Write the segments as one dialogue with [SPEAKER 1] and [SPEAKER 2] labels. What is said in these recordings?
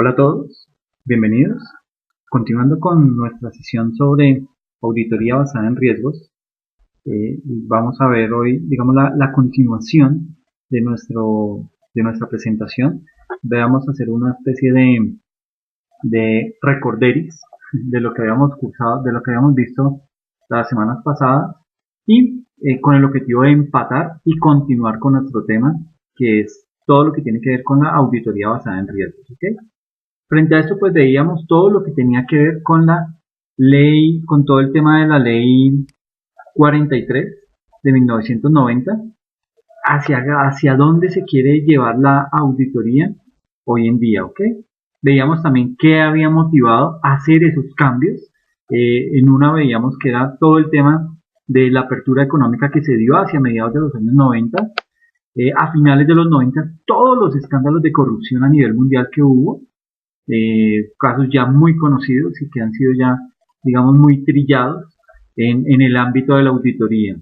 [SPEAKER 1] Hola a todos, bienvenidos. Continuando con nuestra sesión sobre auditoría basada en riesgos, vamos a ver hoy, digamos, la continuación de, de nuestra presentación. Vamos a hacer una especie de recorderis de lo que habíamos cursado, de lo que habíamos visto las semanas pasadas y con el objetivo de empatar y continuar con nuestro tema, que es todo lo que tiene que ver con la auditoría basada en riesgos. ¿Okay? Frente a esto, pues veíamos todo lo que tenía que ver con la ley, con todo el tema de la ley 43 de 1990, hacia dónde se quiere llevar la auditoría hoy en día, ¿ok? Veíamos también qué había motivado a hacer esos cambios. En una veíamos que era todo el tema de la apertura económica que se dio hacia mediados de los años 90. A finales de los 90, todos los escándalos de corrupción a nivel mundial que hubo, casos ya muy conocidos y que han sido ya, digamos, muy trillados en el ámbito de la auditoría.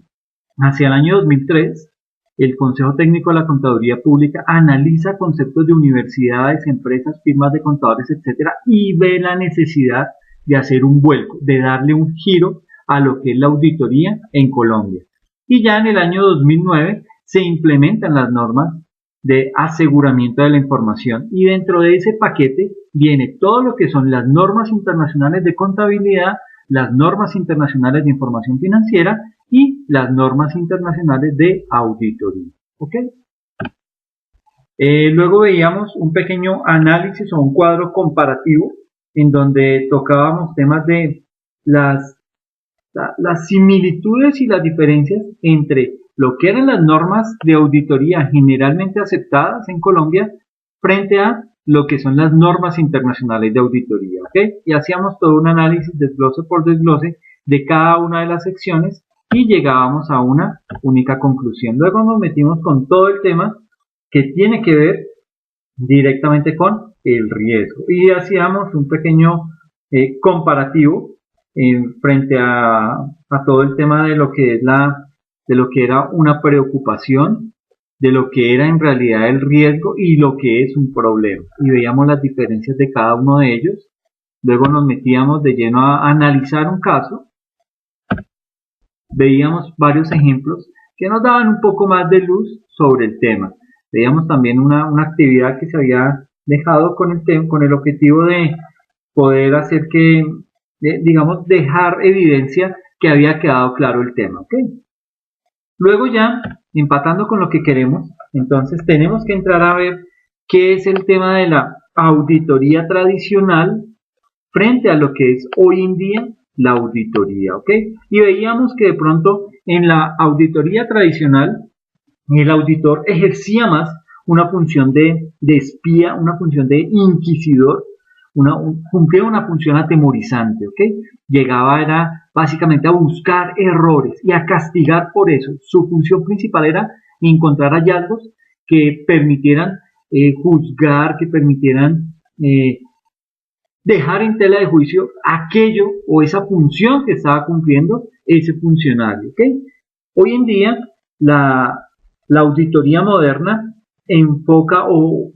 [SPEAKER 1] Hacia el año 2003, el Consejo Técnico de la Contaduría Pública analiza conceptos de universidades, empresas, firmas de contadores, etcétera, y ve la necesidad de hacer un vuelco, de darle un giro a lo que es la auditoría en Colombia. Y ya en el año 2009 se implementan las normas de aseguramiento de la información, y dentro de ese paquete viene todo lo que son las normas internacionales de contabilidad, las normas internacionales de información financiera y las normas internacionales de auditoría. ¿Okay? Luego veíamos un pequeño análisis o un cuadro comparativo en donde tocábamos temas de las similitudes y las diferencias entre lo que eran las normas de auditoría generalmente aceptadas en Colombia frente a lo que son las normas internacionales de auditoría, ¿okay? Y hacíamos todo un análisis desglose por desglose de cada una de las secciones y llegábamos a una única conclusión. Luego nos metimos con todo el tema que tiene que ver directamente con el riesgo y hacíamos un pequeño comparativo frente a todo el tema de lo que es de lo que era una preocupación, de lo que era en realidad el riesgo y lo que es un problema. Y veíamos las diferencias de cada uno de ellos. Luego nos metíamos de lleno a analizar un caso. Veíamos varios ejemplos que nos daban un poco más de luz sobre el tema. Veíamos también una actividad que se había dejado con el objetivo de poder hacer que, digamos, dejar evidencia que había quedado claro el tema. ¿Okay? Luego ya, empatando con lo que queremos, entonces tenemos que entrar a ver qué es el tema de la auditoría tradicional frente a lo que es hoy en día la auditoría, ¿ok? Y veíamos que de pronto en la auditoría tradicional el auditor ejercía más una función de espía, una función de inquisidor, cumplía una función atemorizante, ¿ok? Llegaba era básicamente a buscar errores y a castigar por eso. Su función principal era encontrar hallazgos que permitieran juzgar, que permitieran dejar en tela de juicio aquello o esa función que estaba cumpliendo ese funcionario, ¿ok? Hoy en día la auditoría moderna enfoca o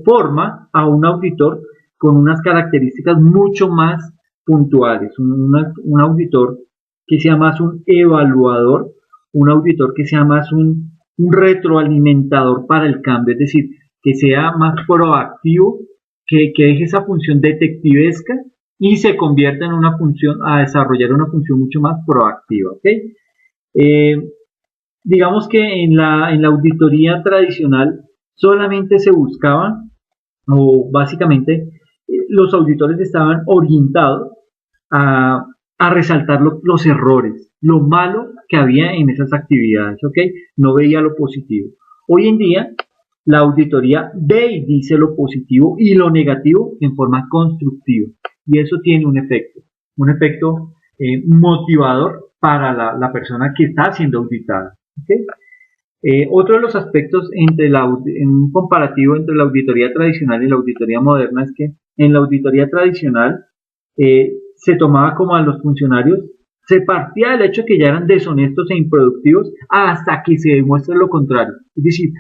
[SPEAKER 1] forma a un auditor con unas características mucho más puntuales, un auditor que sea más un evaluador, un auditor que sea más un retroalimentador para el cambio, es decir, que sea más proactivo, que deje esa función detectivesca y se convierta en una función, a desarrollar una función mucho más proactiva, ¿okay? Digamos que en la auditoría tradicional solamente se buscaban, o básicamente los auditores estaban orientados a resaltar los errores, lo malo que había en esas actividades, ¿ok? No veía lo positivo. Hoy en día, la auditoría ve y dice lo positivo y lo negativo en forma constructiva. Y eso tiene un efecto motivador para la persona que está siendo auditada, ¿ok? Otro de los aspectos en un comparativo entre la auditoría tradicional y la auditoría moderna es que en la auditoría tradicional se tomaba como a los funcionarios, se partía del hecho que ya eran deshonestos e improductivos hasta que se demuestre lo contrario. Es decir,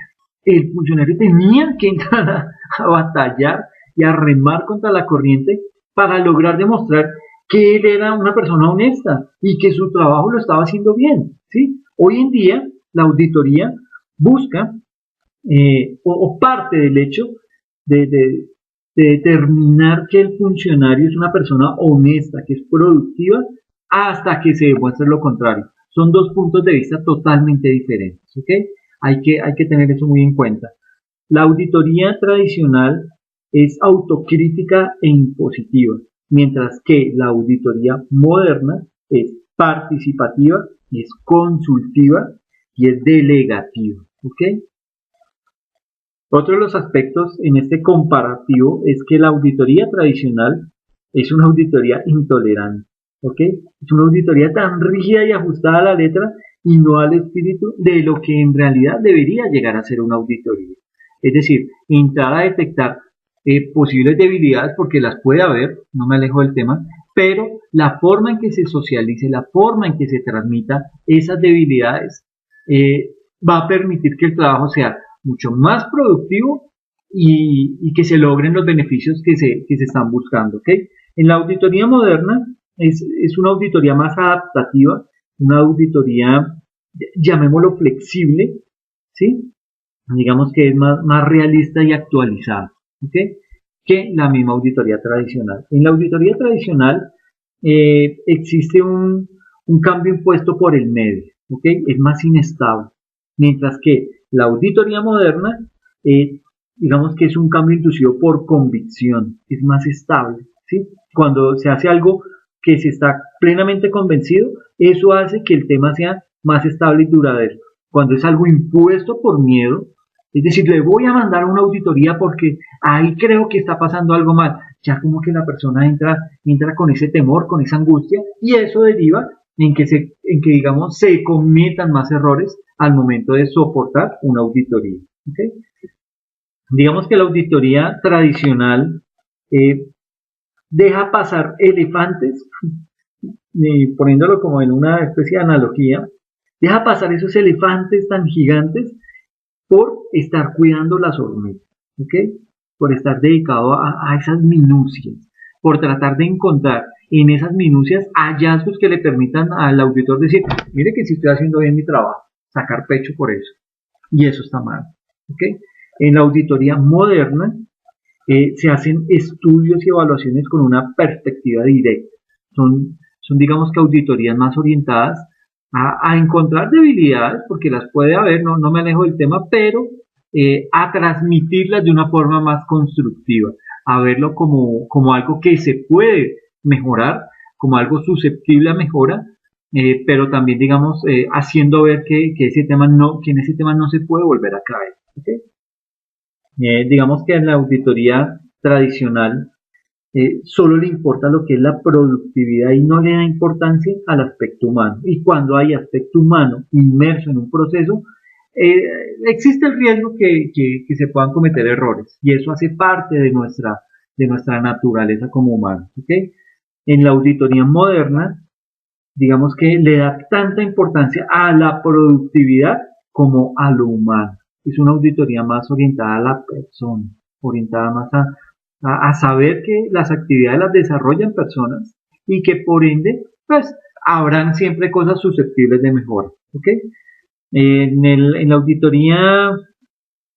[SPEAKER 1] el funcionario tenía que entrar a batallar y a remar contra la corriente para lograr demostrar que él era una persona honesta y que su trabajo lo estaba haciendo bien, ¿sí? Hoy en día la auditoría busca o parte del hecho de determinar que el funcionario es una persona honesta, que es productiva, hasta que se demuestre lo contrario. Son dos puntos de vista totalmente diferentes, ¿ok? Hay que tener eso muy en cuenta. La auditoría tradicional es autocrítica e impositiva, mientras que la auditoría moderna es participativa, es consultiva y es delegativa, ¿ok? Otro de los aspectos en este comparativo es que la auditoría tradicional es una auditoría intolerante, ¿ok? Es una auditoría tan rígida y ajustada a la letra y no al espíritu de lo que en realidad debería llegar a ser una auditoría. Es decir, entrar a detectar posibles debilidades, porque las puede haber, no me alejo del tema, pero la forma en que se socialice, la forma en que se transmita esas debilidades va a permitir que el trabajo sea mucho más productivo y que se logren los beneficios que se están buscando, ¿ok? En la auditoría moderna es una auditoría más adaptativa, una auditoría, llamémoslo flexible, ¿sí? Digamos que es más realista y actualizada, ¿ok? Que la misma auditoría tradicional. En la auditoría tradicional existe un cambio impuesto por el medio, ¿ok? Es más inestable, mientras que la auditoría moderna, digamos que es un cambio inducido por convicción, es más estable, ¿sí? Cuando se hace algo que se está plenamente convencido, eso hace que el tema sea más estable y duradero. Cuando es algo impuesto por miedo, es decir, le voy a mandar una auditoría porque ahí creo que está pasando algo mal, ya como que la persona entra con ese temor, con esa angustia, y eso deriva en que digamos, se cometan más errores al momento de soportar una auditoría, ¿okay? Digamos que la auditoría tradicional deja pasar elefantes, poniéndolo como en una especie de analogía, deja pasar esos elefantes tan gigantes por estar cuidando las hormigas, ¿ok? Por estar dedicado a esas minucias, por tratar de encontrar en esas minucias hallazgos que le permitan al auditor decir, mire que sí estoy haciendo bien mi trabajo, sacar pecho por eso. Y eso está mal, ¿ok? En la auditoría moderna se hacen estudios y evaluaciones con una perspectiva directa. Son digamos que auditorías más orientadas a encontrar debilidades, porque las puede haber, no me alejo del tema, pero a transmitirlas de una forma más constructiva, a verlo como algo que se puede mejorar, como algo susceptible a mejora, pero también, digamos, haciendo ver que en ese tema no se puede volver a caer, ¿okay? Digamos que en la auditoría tradicional solo le importa lo que es la productividad y no le da importancia al aspecto humano. Y cuando hay aspecto humano inmerso en un proceso, existe el riesgo que se puedan cometer errores y eso hace parte de nuestra naturaleza como humanos, ¿okay? En la auditoría moderna, digamos que le da tanta importancia a la productividad como a lo humano. Es una auditoría más orientada a la persona, orientada más a saber que las actividades las desarrollan personas y que por ende, pues, habrán siempre cosas susceptibles de mejora, ¿ok? En la auditoría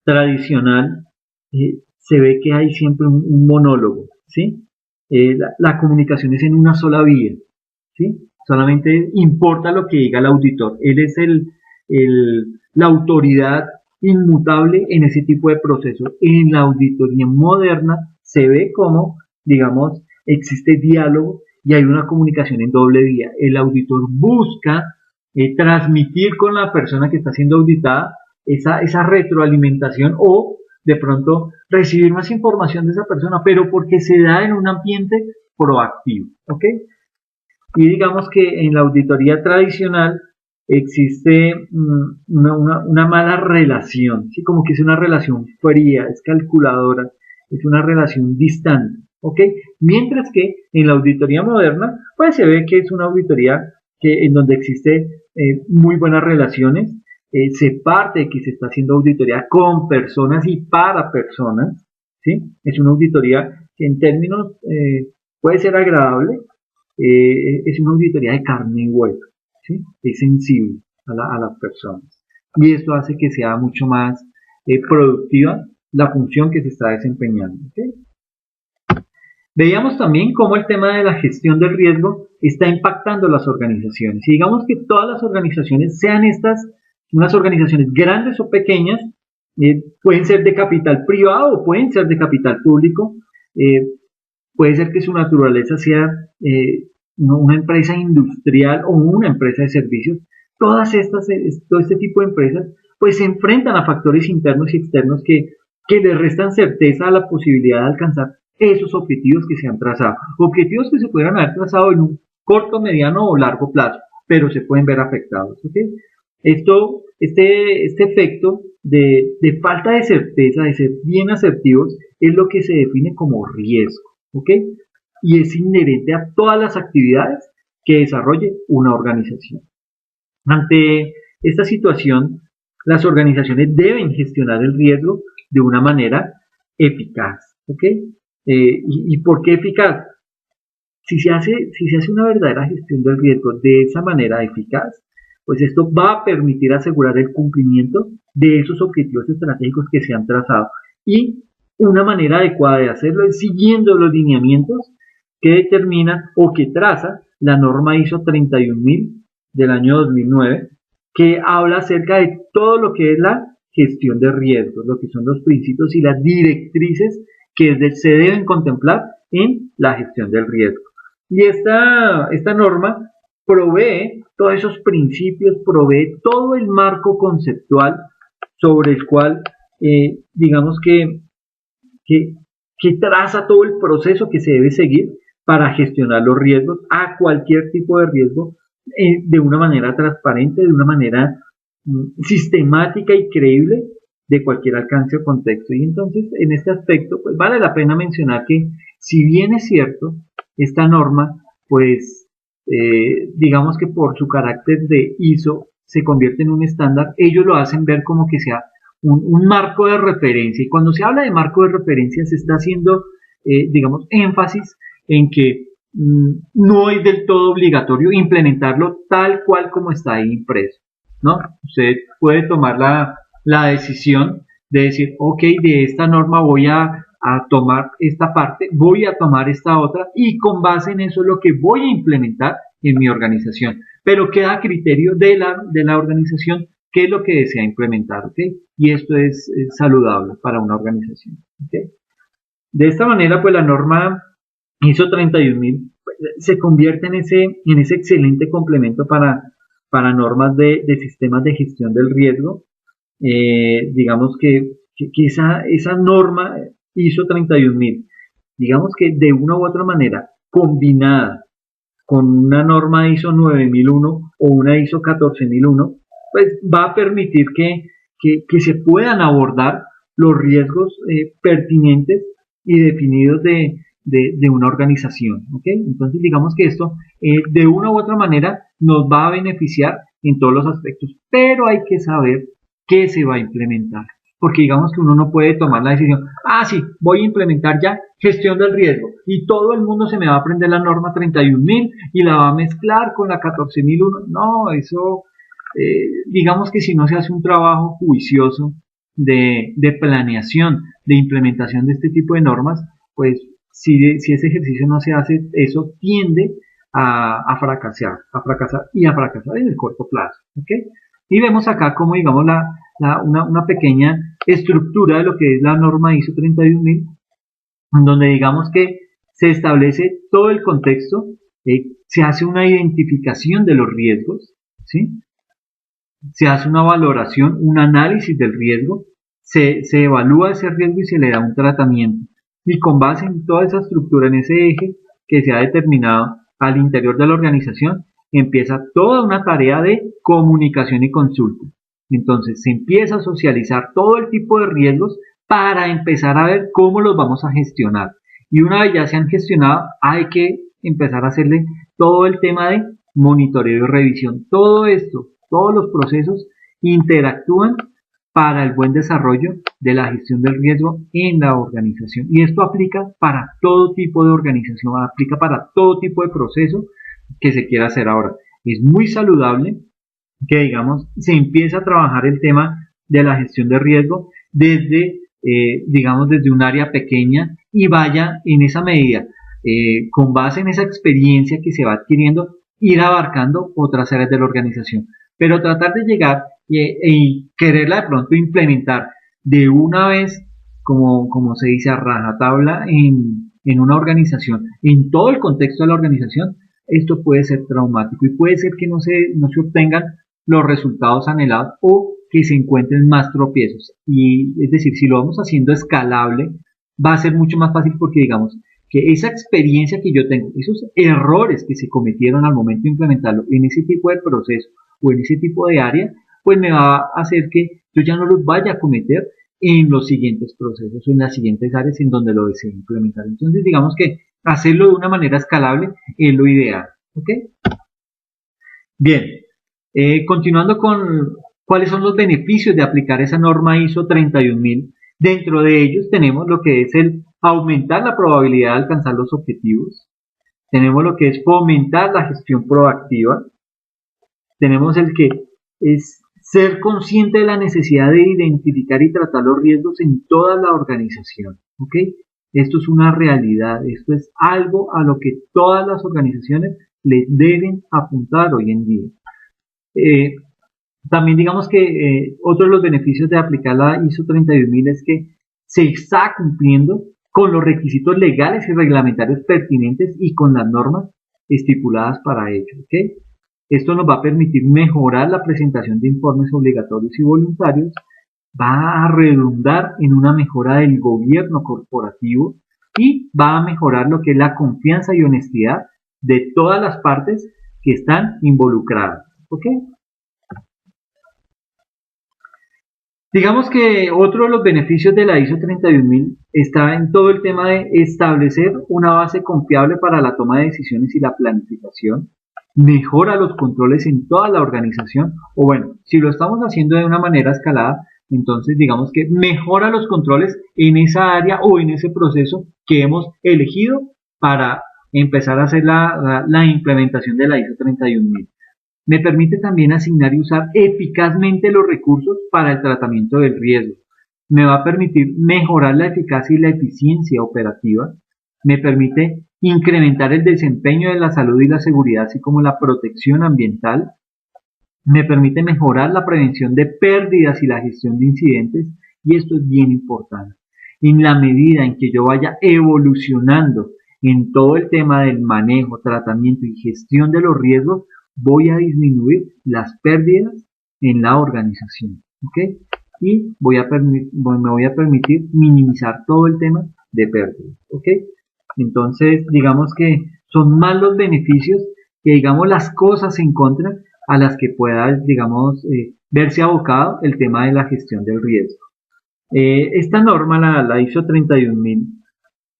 [SPEAKER 1] tradicional se ve que hay siempre un monólogo, ¿sí? La comunicación es en una sola vía, ¿sí? Solamente importa lo que diga el auditor. Él es la autoridad inmutable en ese tipo de procesos. En la auditoría moderna se ve como, digamos, existe diálogo y hay una comunicación en doble vía. El auditor busca transmitir con la persona que está siendo auditada esa retroalimentación o de pronto recibir más información de esa persona, pero porque se da en un ambiente proactivo, ¿ok? Y digamos que en la auditoría tradicional existe una mala relación, ¿sí? Como que es una relación fría, es calculadora, es una relación distante, ¿ok? Mientras que en la auditoría moderna, pues se ve que es una auditoría en donde existe muy buenas relaciones, se parte de que se está haciendo auditoría con personas y para personas, ¿sí? Es una auditoría que en términos puede ser agradable, es una auditoría de carne y hueso, ¿sí? Es sensible a las personas. Y esto hace que sea mucho más productiva la función que se está desempeñando. ¿Okay? Veíamos también cómo el tema de la gestión del riesgo está impactando las organizaciones. Y digamos que todas las organizaciones, sean estas unas organizaciones grandes o pequeñas, pueden ser de capital privado o pueden ser de capital público, puede ser que su naturaleza sea una empresa industrial o una empresa de servicios. Todas estas, todo este tipo de empresas, pues se enfrentan a factores internos y externos que les restan certeza a la posibilidad de alcanzar esos objetivos que se han trazado. Objetivos que se pudieran haber trazado en un corto, mediano o largo plazo, pero se pueden ver afectados. ¿Okay? Este efecto de falta de certeza, de ser bien asertivos, es lo que se define como riesgo. ¿Ok? Y es inherente a todas las actividades que desarrolle una organización. Ante esta situación, las organizaciones deben gestionar el riesgo de una manera eficaz. ¿Ok? ¿Y por qué eficaz? Si se hace una verdadera gestión del riesgo de esa manera eficaz, pues esto va a permitir asegurar el cumplimiento de esos objetivos estratégicos que se han trazado. Y una manera adecuada de hacerlo es siguiendo los lineamientos que determina o que traza la norma ISO 31000 del año 2009, que habla acerca de todo lo que es la gestión de riesgos, lo que son los principios y las directrices que se deben contemplar en la gestión del riesgo. Y esta norma provee todos esos principios, provee todo el marco conceptual sobre el cual, digamos que traza todo el proceso que se debe seguir para gestionar los riesgos, a cualquier tipo de riesgo, de una manera transparente, de una manera sistemática y creíble, de cualquier alcance o contexto. Y entonces, en este aspecto, pues vale la pena mencionar que, si bien es cierto, esta norma, pues, digamos que por su carácter de ISO, se convierte en un estándar, ellos lo hacen ver como que sea un marco de referencia. Y cuando se habla de marco de referencia, se está haciendo, digamos, énfasis en que no es del todo obligatorio implementarlo tal cual como está ahí impreso, ¿no? Usted puede tomar la decisión de decir, ok, de esta norma voy a tomar esta parte, voy a tomar esta otra, y con base en eso es lo que voy a implementar en mi organización. Pero queda a criterio de la organización qué es lo que desea implementar, ¿ok? Y esto es saludable para una organización, ¿ok? De esta manera, pues la norma ISO 31000 se convierte en ese excelente complemento para normas de sistemas de gestión del riesgo. Digamos que esa norma ISO 31000, digamos que de una u otra manera, combinada con una norma ISO 9001 o una ISO 14001, pues va a permitir que se puedan abordar los riesgos pertinentes y definidos de una organización. ¿Okay? Entonces, digamos que esto de una u otra manera nos va a beneficiar en todos los aspectos, pero hay que saber qué se va a implementar. Porque digamos que uno no puede tomar la decisión, sí, voy a implementar ya gestión del riesgo y todo el mundo se me va a aprender la norma 31000 y la va a mezclar con la 14001. No, eso, digamos que si no se hace un trabajo juicioso de planeación, de implementación de este tipo de normas, pues si ese ejercicio no se hace, eso tiende a fracasar en el corto plazo. ¿Okay? Y vemos acá como, digamos, una pequeña estructura de lo que es la norma ISO 31000, donde digamos que se establece todo el contexto, se hace una identificación de los riesgos, ¿sí? Se hace una valoración, un análisis del riesgo, se evalúa ese riesgo y se le da un tratamiento. Y con base en toda esa estructura, en ese eje que se ha determinado al interior de la organización, empieza toda una tarea de comunicación y consulta. Entonces se empieza a socializar todo el tipo de riesgos para empezar a ver cómo los vamos a gestionar. Y una vez ya se han gestionado, hay que empezar a hacerle todo el tema de monitoreo y revisión. Todo esto, todos los procesos interactúan para el buen desarrollo de la gestión del riesgo en la organización. Y esto aplica para todo tipo de organización, aplica para todo tipo de proceso que se quiera hacer ahora. Es muy saludable que, digamos, se empiece a trabajar el tema de la gestión de riesgo desde, digamos, desde un área pequeña y vaya en esa medida, con base en esa experiencia que se va adquiriendo, ir abarcando otras áreas de la organización. Pero tratar de llegar y quererla de pronto implementar de una vez, como se dice, a rajatabla en una organización, en todo el contexto de la organización, esto puede ser traumático y puede ser que no se obtengan los resultados anhelados o que se encuentren más tropiezos. Y es decir, si lo vamos haciendo escalable, va a ser mucho más fácil porque digamos que esa experiencia que yo tengo, esos errores que se cometieron al momento de implementarlo en ese tipo de proceso o en ese tipo de área, pues me va a hacer que yo ya no los vaya a cometer en los siguientes procesos o en las siguientes áreas en donde lo desee implementar. Entonces, digamos que hacerlo de una manera escalable es lo ideal. ¿Ok? Bien, continuando con cuáles son los beneficios de aplicar esa norma ISO 31000. Dentro de ellos tenemos lo que es el aumentar la probabilidad de alcanzar los objetivos. Tenemos lo que es fomentar la gestión proactiva. Tenemos el que es ser consciente de la necesidad de identificar y tratar los riesgos en toda la organización. ¿Ok? Esto es una realidad, esto es algo a lo que todas las organizaciones le deben apuntar hoy en día. También digamos que otro de los beneficios de aplicar la ISO 31000 es que se está cumpliendo con los requisitos legales y reglamentarios pertinentes y con las normas estipuladas para ello. ¿Okay? Esto nos va a permitir mejorar la presentación de informes obligatorios y voluntarios, va a redundar en una mejora del gobierno corporativo y va a mejorar lo que es la confianza y honestidad de todas las partes que están involucradas. ¿Ok? Digamos que otro de los beneficios de la ISO 31000 está en todo el tema de establecer una base confiable para la toma de decisiones y la planificación, mejora los controles en toda la organización, o bueno, si lo estamos haciendo de una manera escalada, entonces digamos que mejora los controles en esa área o en ese proceso que hemos elegido para empezar a hacer la implementación de la ISO 31000. Me permite también asignar y usar eficazmente los recursos para el tratamiento del riesgo. Me va a permitir mejorar la eficacia y la eficiencia operativa. Me permite incrementar el desempeño de la salud y la seguridad, así como la protección ambiental. Me permite mejorar la prevención de pérdidas y la gestión de incidentes. Y esto es bien importante. En la medida en que yo vaya evolucionando en todo el tema del manejo, tratamiento y gestión de los riesgos, voy a disminuir las pérdidas en la organización, ¿ok? Y me voy a permitir minimizar todo el tema de pérdidas, ¿ok? Entonces, digamos que son más los beneficios que, digamos, las cosas en contra a las que pueda, digamos, verse abocado el tema de la gestión del riesgo. Esta norma, la ISO 31000,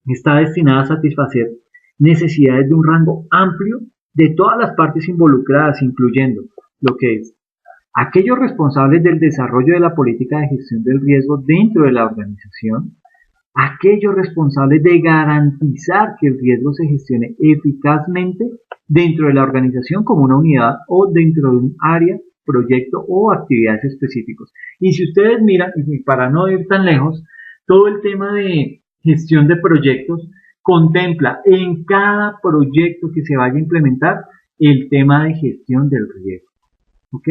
[SPEAKER 1] está destinada a satisfacer necesidades de un rango amplio de todas las partes involucradas, incluyendo lo que es aquellos responsables del desarrollo de la política de gestión del riesgo dentro de la organización, aquellos responsables de garantizar que el riesgo se gestione eficazmente dentro de la organización como una unidad o dentro de un área, proyecto o actividades específicos. Y si ustedes miran, para no ir tan lejos, todo el tema de gestión de proyectos contempla en cada proyecto que se vaya a implementar el tema de gestión del riesgo. ¿Ok?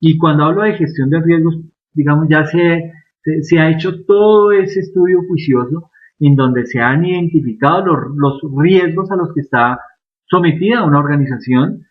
[SPEAKER 1] Y cuando hablo de gestión de riesgos, digamos, ya se ha hecho todo ese estudio juicioso en donde se han identificado los riesgos a los que está sometida una organización,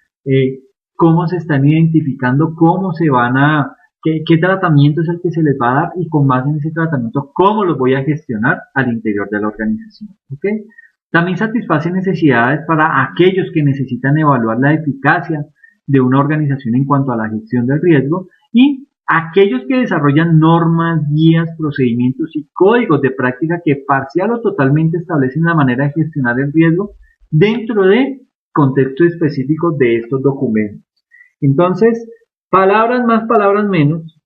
[SPEAKER 1] cómo se están identificando, cómo se van a, qué tratamiento es el que se les va a dar y con base en ese tratamiento, cómo los voy a gestionar al interior de la organización. ¿Okay? También satisface necesidades para aquellos que necesitan evaluar la eficacia de una organización en cuanto a la gestión del riesgo y aquellos que desarrollan normas, guías, procedimientos y códigos de práctica que parcial o totalmente establecen la manera de gestionar el riesgo dentro de contextos específicos de estos documentos. Entonces, palabras más, palabras menos,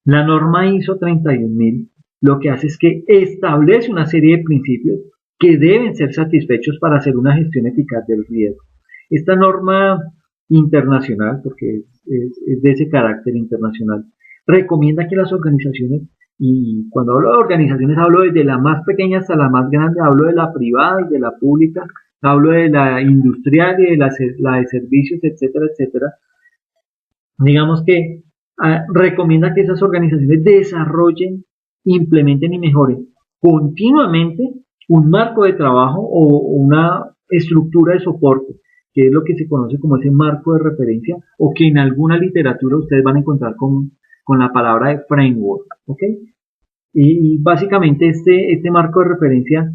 [SPEAKER 1] la norma ISO 31000 lo que hace es que establece una serie de principios que deben ser satisfechos para hacer una gestión eficaz del riesgo. Esta norma internacional, porque es de ese carácter internacional, recomienda que las organizaciones, y cuando hablo de organizaciones hablo desde la más pequeña hasta la más grande, hablo de la privada y de la pública, hablo de la industrial y de la de servicios, etcétera, etcétera. Digamos que recomienda que esas organizaciones desarrollen, implementen y mejoren continuamente un marco de trabajo o una estructura de soporte, que es lo que se conoce como ese marco de referencia, o que en alguna literatura ustedes van a encontrar con la palabra de framework, ¿ok? Y básicamente este marco de referencia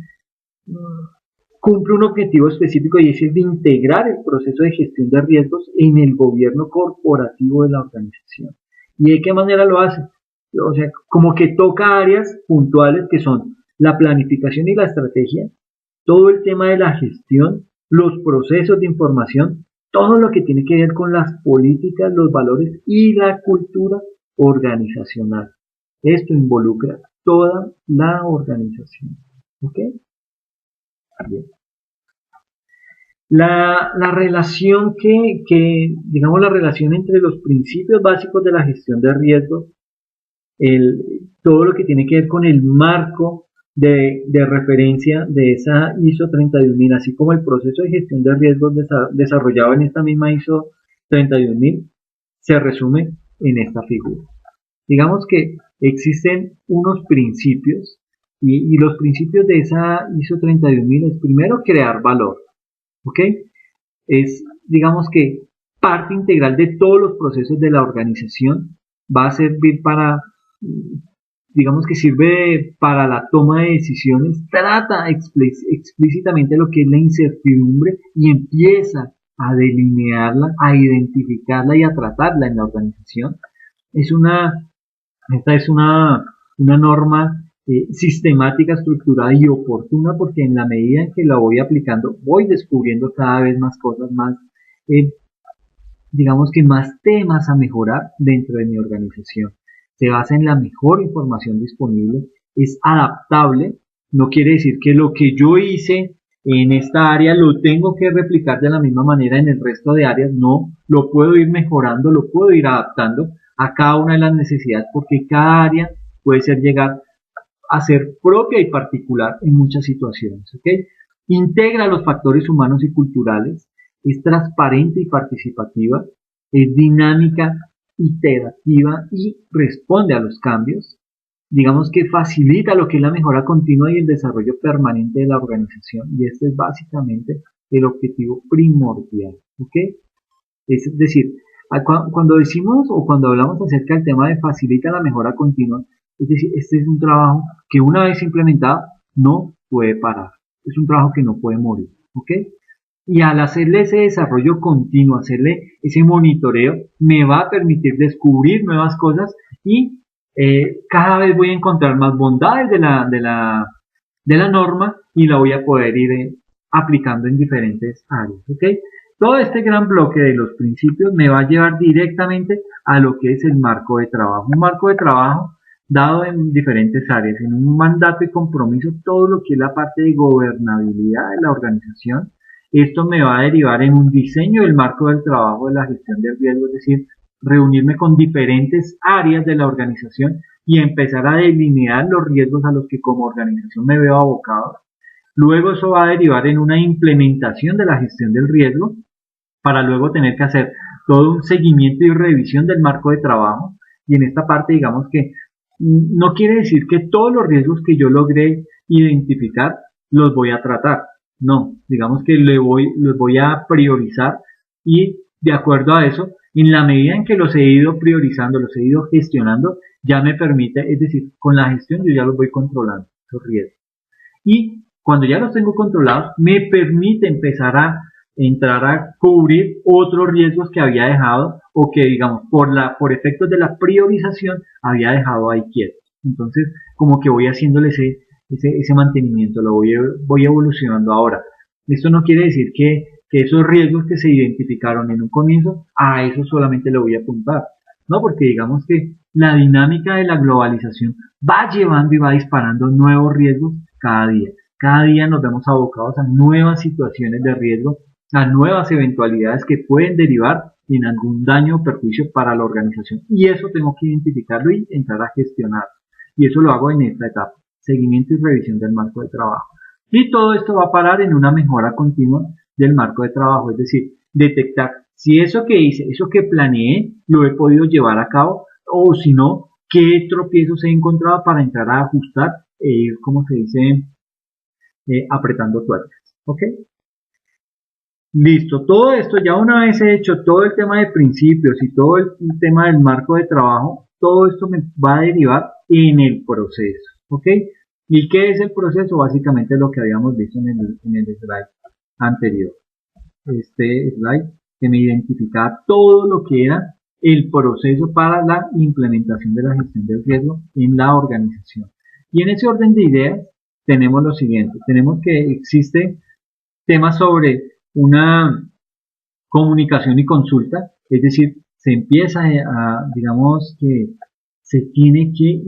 [SPEAKER 1] cumple un objetivo específico, y es el de integrar el proceso de gestión de riesgos en el gobierno corporativo de la organización. ¿Y de qué manera lo hace? O sea, como que toca áreas puntuales que son la planificación y la estrategia, todo el tema de la gestión, los procesos de información, todo lo que tiene que ver con las políticas, los valores y la cultura organizacional. Esto involucra toda la organización. ¿Ok? Bien. La relación digamos, la relación entre los principios básicos de la gestión de riesgos, todo lo que tiene que ver con el marco de referencia de esa ISO 31000, así como el proceso de gestión de riesgos desarrollado en esta misma ISO 31000, se resume en esta figura. Digamos que existen unos principios, y los principios de esa ISO 31000 es primero crear valor, ¿ok? Es, digamos que, parte integral de todos los procesos de la organización, va a servir para, digamos que sirve para la toma de decisiones, trata explícitamente lo que es la incertidumbre y empieza a delinearla, a identificarla y a tratarla en la organización. Esta es una norma sistemática, estructurada y oportuna, porque en la medida en que la voy aplicando, voy descubriendo cada vez más cosas, más, digamos que más temas a mejorar dentro de mi organización. Se basa en la mejor información disponible, es adaptable, no quiere decir que lo que yo hice en esta área lo tengo que replicar de la misma manera en el resto de áreas, no, lo puedo ir mejorando, lo puedo ir adaptando a cada una de las necesidades, porque cada área puede llegar a ser propia y particular en muchas situaciones, ¿ok? Integra los factores humanos y culturales, es transparente y participativa, es dinámica, iterativa y responde a los cambios. Digamos que facilita lo que es la mejora continua y el desarrollo permanente de la organización, y este es básicamente el objetivo primordial, ¿ok? Es decir, cuando decimos o cuando hablamos acerca del tema de facilita la mejora continua, es decir, este es un trabajo que una vez implementado no puede parar, es un trabajo que no puede morir, ¿ok? Y al hacerle ese desarrollo continuo, hacerle ese monitoreo, me va a permitir descubrir nuevas cosas, y cada vez voy a encontrar más bondades de la norma, y la voy a poder ir aplicando en diferentes áreas, ¿ok? Todo este gran bloque de los principios me va a llevar directamente a lo que es el marco de trabajo. Un marco de trabajo dado en diferentes áreas, en un mandato y compromiso, todo lo que es la parte de gobernabilidad de la organización. Esto me va a derivar en un diseño del marco del trabajo de la gestión del riesgo, es decir, reunirme con diferentes áreas de la organización y empezar a delinear los riesgos a los que como organización me veo abocado. Luego eso va a derivar en una implementación de la gestión del riesgo, para luego tener que hacer todo un seguimiento y revisión del marco de trabajo. Y en esta parte, digamos que no quiere decir que todos los riesgos que yo logré identificar los voy a tratar. No, digamos que los voy a priorizar, y de acuerdo a eso, en la medida en que los he ido priorizando, los he ido gestionando, ya me permite, es decir, con la gestión yo ya los voy controlando, esos riesgos. Y cuando ya los tengo controlados, me permite empezar a entrar a cubrir otros riesgos que había dejado, o que, digamos, por efectos de la priorización había dejado ahí quieto. Entonces, como que voy haciéndole ese mantenimiento, voy evolucionando ahora. Esto no quiere decir que esos riesgos que se identificaron en un comienzo, a eso solamente lo voy a apuntar. No, porque digamos que la dinámica de la globalización va llevando y va disparando nuevos riesgos cada día. Cada día nos vemos abocados a nuevas situaciones de riesgo, a nuevas eventualidades que pueden derivar en algún daño o perjuicio para la organización. Y eso tengo que identificarlo y entrar a gestionar. Y eso lo hago en esta etapa, seguimiento y revisión del marco de trabajo. Y todo esto va a parar en una mejora continua del marco de trabajo, es decir, detectar si eso que hice, eso que planeé, lo he podido llevar a cabo, o si no, qué tropiezos he encontrado para entrar a ajustar e ir, como se dice, apretando tuercas. ¿Ok? Listo, todo esto, ya una vez he hecho todo el tema de principios y todo el tema del marco de trabajo, todo esto me va a derivar en el proceso. ¿Ok? ¿Y qué es el proceso? Básicamente lo que habíamos visto en el slide anterior. Este slide que me identificaba todo lo que era el proceso para la implementación de la gestión del riesgo en la organización. Y en ese orden de ideas tenemos lo siguiente. Tenemos que existe temas sobre una comunicación y consulta, es decir, se empieza digamos que se tiene que,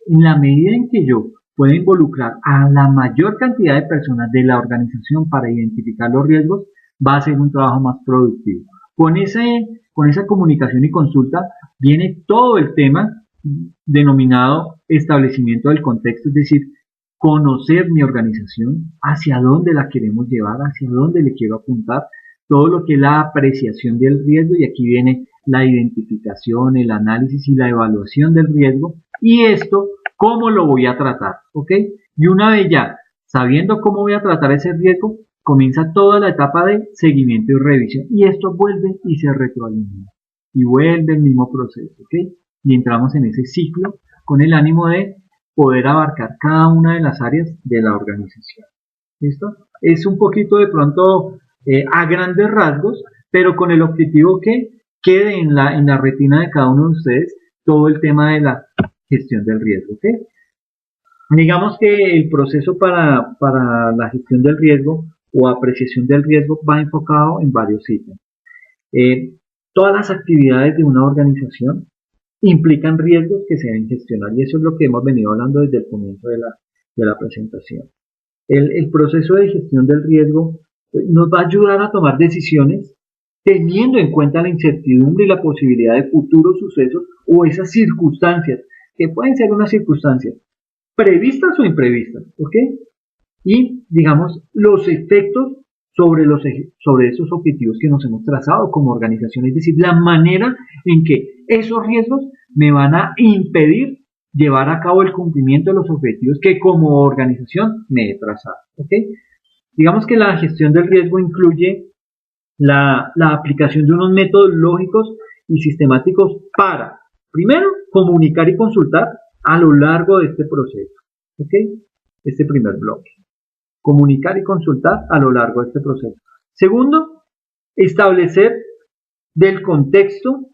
[SPEAKER 1] en la medida en que yo pueda involucrar a la mayor cantidad de personas de la organización para identificar los riesgos, va a ser un trabajo más productivo. Con esa comunicación y consulta viene todo el tema denominado establecimiento del contexto, es decir, conocer mi organización, hacia dónde la queremos llevar, hacia dónde le quiero apuntar, todo lo que es la apreciación del riesgo, y aquí viene la identificación, el análisis y la evaluación del riesgo, y esto, ¿cómo lo voy a tratar? ¿Ok? Y una vez ya sabiendo cómo voy a tratar ese riesgo, comienza toda la etapa de seguimiento y revisión, y esto vuelve y se retroalimenta, y vuelve el mismo proceso, ¿ok? Y entramos en ese ciclo con el ánimo de poder abarcar cada una de las áreas de la organización. ¿Listo? Es un poquito de pronto a grandes rasgos, pero con el objetivo que quede en la retina de cada uno de ustedes todo el tema de la gestión del riesgo. ¿Ok? Digamos que el proceso para la gestión del riesgo o apreciación del riesgo va enfocado en varios ítems. Todas las actividades de una organización implican riesgos que se deben gestionar, y eso es lo que hemos venido hablando desde el comienzo de la presentación. El proceso de gestión del riesgo nos va a ayudar a tomar decisiones teniendo en cuenta la incertidumbre y la posibilidad de futuros sucesos o esas circunstancias, que pueden ser unas circunstancias previstas o imprevistas, ¿ok? Y, digamos, los efectos sobre esos objetivos que nos hemos trazado como organización, es decir, la manera en que esos riesgos me van a impedir llevar a cabo el cumplimiento de los objetivos que como organización me he trazado. ¿Ok? Digamos que la gestión del riesgo incluye la aplicación de unos métodos lógicos y sistemáticos para, primero, comunicar y consultar a lo largo de este proceso. ¿Ok? Este primer bloque. Comunicar y consultar a lo largo de este proceso. Segundo, establecer del contexto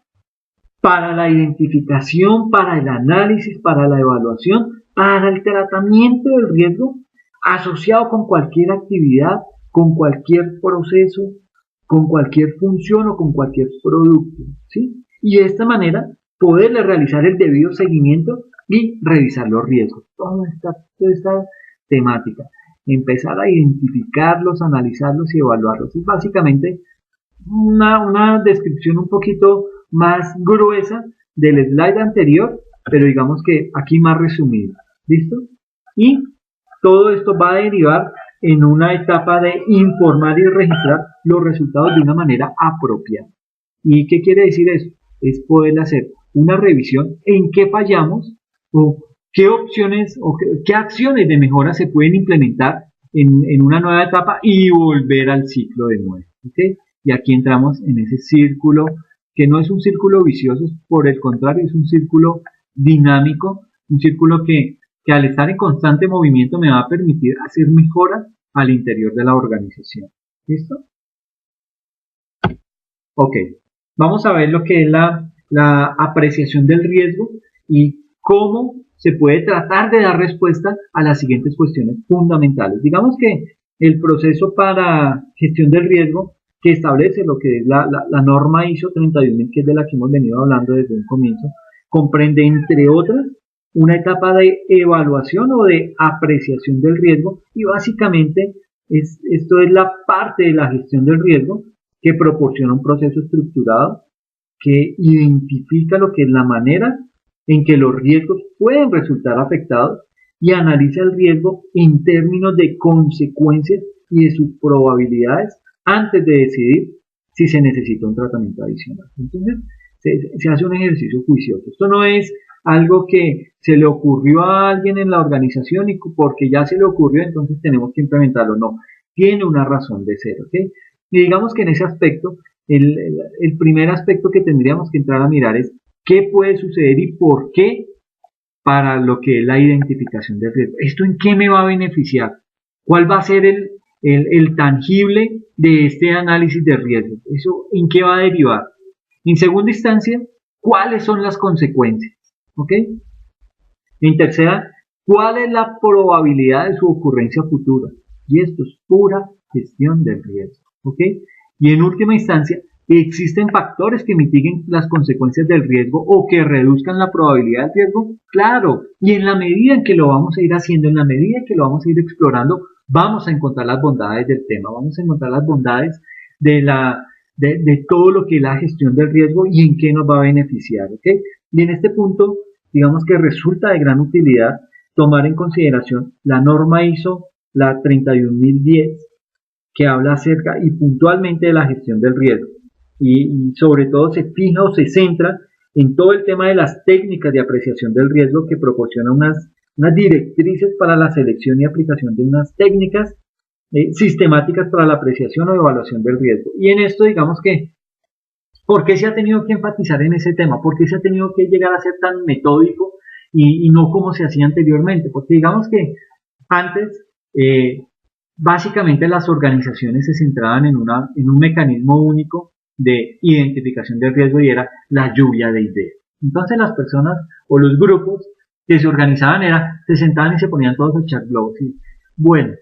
[SPEAKER 1] para la identificación, para el análisis, para la evaluación, para el tratamiento del riesgo asociado con cualquier actividad, con cualquier proceso, con cualquier función o con cualquier producto, ¿sí? Y de esta manera poderle realizar el debido seguimiento y revisar los riesgos. Toda esta temática. Empezar a identificarlos, analizarlos y evaluarlos. Es básicamente una descripción un poquito más gruesa del slide anterior, pero digamos que aquí más resumido. ¿Listo? Y todo esto va a derivar en una etapa de informar y registrar los resultados de una manera apropiada. ¿Y qué quiere decir eso? Es poder hacer una revisión en qué fallamos o qué opciones o qué acciones de mejora se pueden implementar en una nueva etapa y volver al ciclo de nuevo. ¿Okay? Y aquí entramos en ese círculo que no es un círculo vicioso, por el contrario, es un círculo dinámico, un círculo que al estar en constante movimiento me va a permitir hacer mejoras al interior de la organización. ¿Listo? Ok, vamos a ver lo que es la apreciación del riesgo y cómo se puede tratar de dar respuesta a las siguientes cuestiones fundamentales. Digamos que el proceso para gestión del riesgo que establece lo que es la norma ISO 31000, que es de la que hemos venido hablando desde un comienzo, comprende, entre otras, una etapa de evaluación o de apreciación del riesgo y básicamente esto es la parte de la gestión del riesgo que proporciona un proceso estructurado que identifica lo que es la manera en que los riesgos pueden resultar afectados y analiza el riesgo en términos de consecuencias y de sus probabilidades antes de decidir si se necesita un tratamiento adicional. Entonces, se hace un ejercicio juicioso. Esto no es algo que se le ocurrió a alguien en la organización y porque ya se le ocurrió, entonces tenemos que implementarlo. No, tiene una razón de ser, ¿ok? Y digamos que en ese aspecto, el primer aspecto que tendríamos que entrar a mirar es qué puede suceder y por qué para lo que es la identificación del riesgo. ¿Esto en qué me va a beneficiar? ¿Cuál va a ser el tangible de este análisis de riesgo? ¿Eso en qué va a derivar? En segunda instancia, ¿cuáles son las consecuencias? ¿Ok? En tercera, ¿cuál es la probabilidad de su ocurrencia futura? Y esto es pura gestión del riesgo. ¿Ok? Y en última instancia, ¿existen factores que mitiguen las consecuencias del riesgo o que reduzcan la probabilidad del riesgo? Claro, y en la medida en que lo vamos a ir haciendo, en la medida en que lo vamos a ir explorando, vamos a encontrar las bondades del tema, vamos a encontrar las bondades de todo lo que es la gestión del riesgo y en qué nos va a beneficiar. ¿Okay? Y en este punto, digamos que resulta de gran utilidad tomar en consideración la norma ISO, la 31010, que habla acerca y puntualmente de la gestión del riesgo y sobre todo se fija o se centra en todo el tema de las técnicas de apreciación del riesgo que proporciona unas directrices para la selección y aplicación de unas técnicas sistemáticas para la apreciación o evaluación del riesgo. Y en esto digamos que, ¿por qué se ha tenido que enfatizar en ese tema? ¿Por qué se ha tenido que llegar a ser tan metódico y no como se hacía anteriormente? Porque digamos que antes básicamente las organizaciones se centraban en un mecanismo único de identificación del riesgo y era la lluvia de ideas. Entonces las personas o los grupos que se organizaban se sentaban y se ponían todos a echar globos. Y, bueno,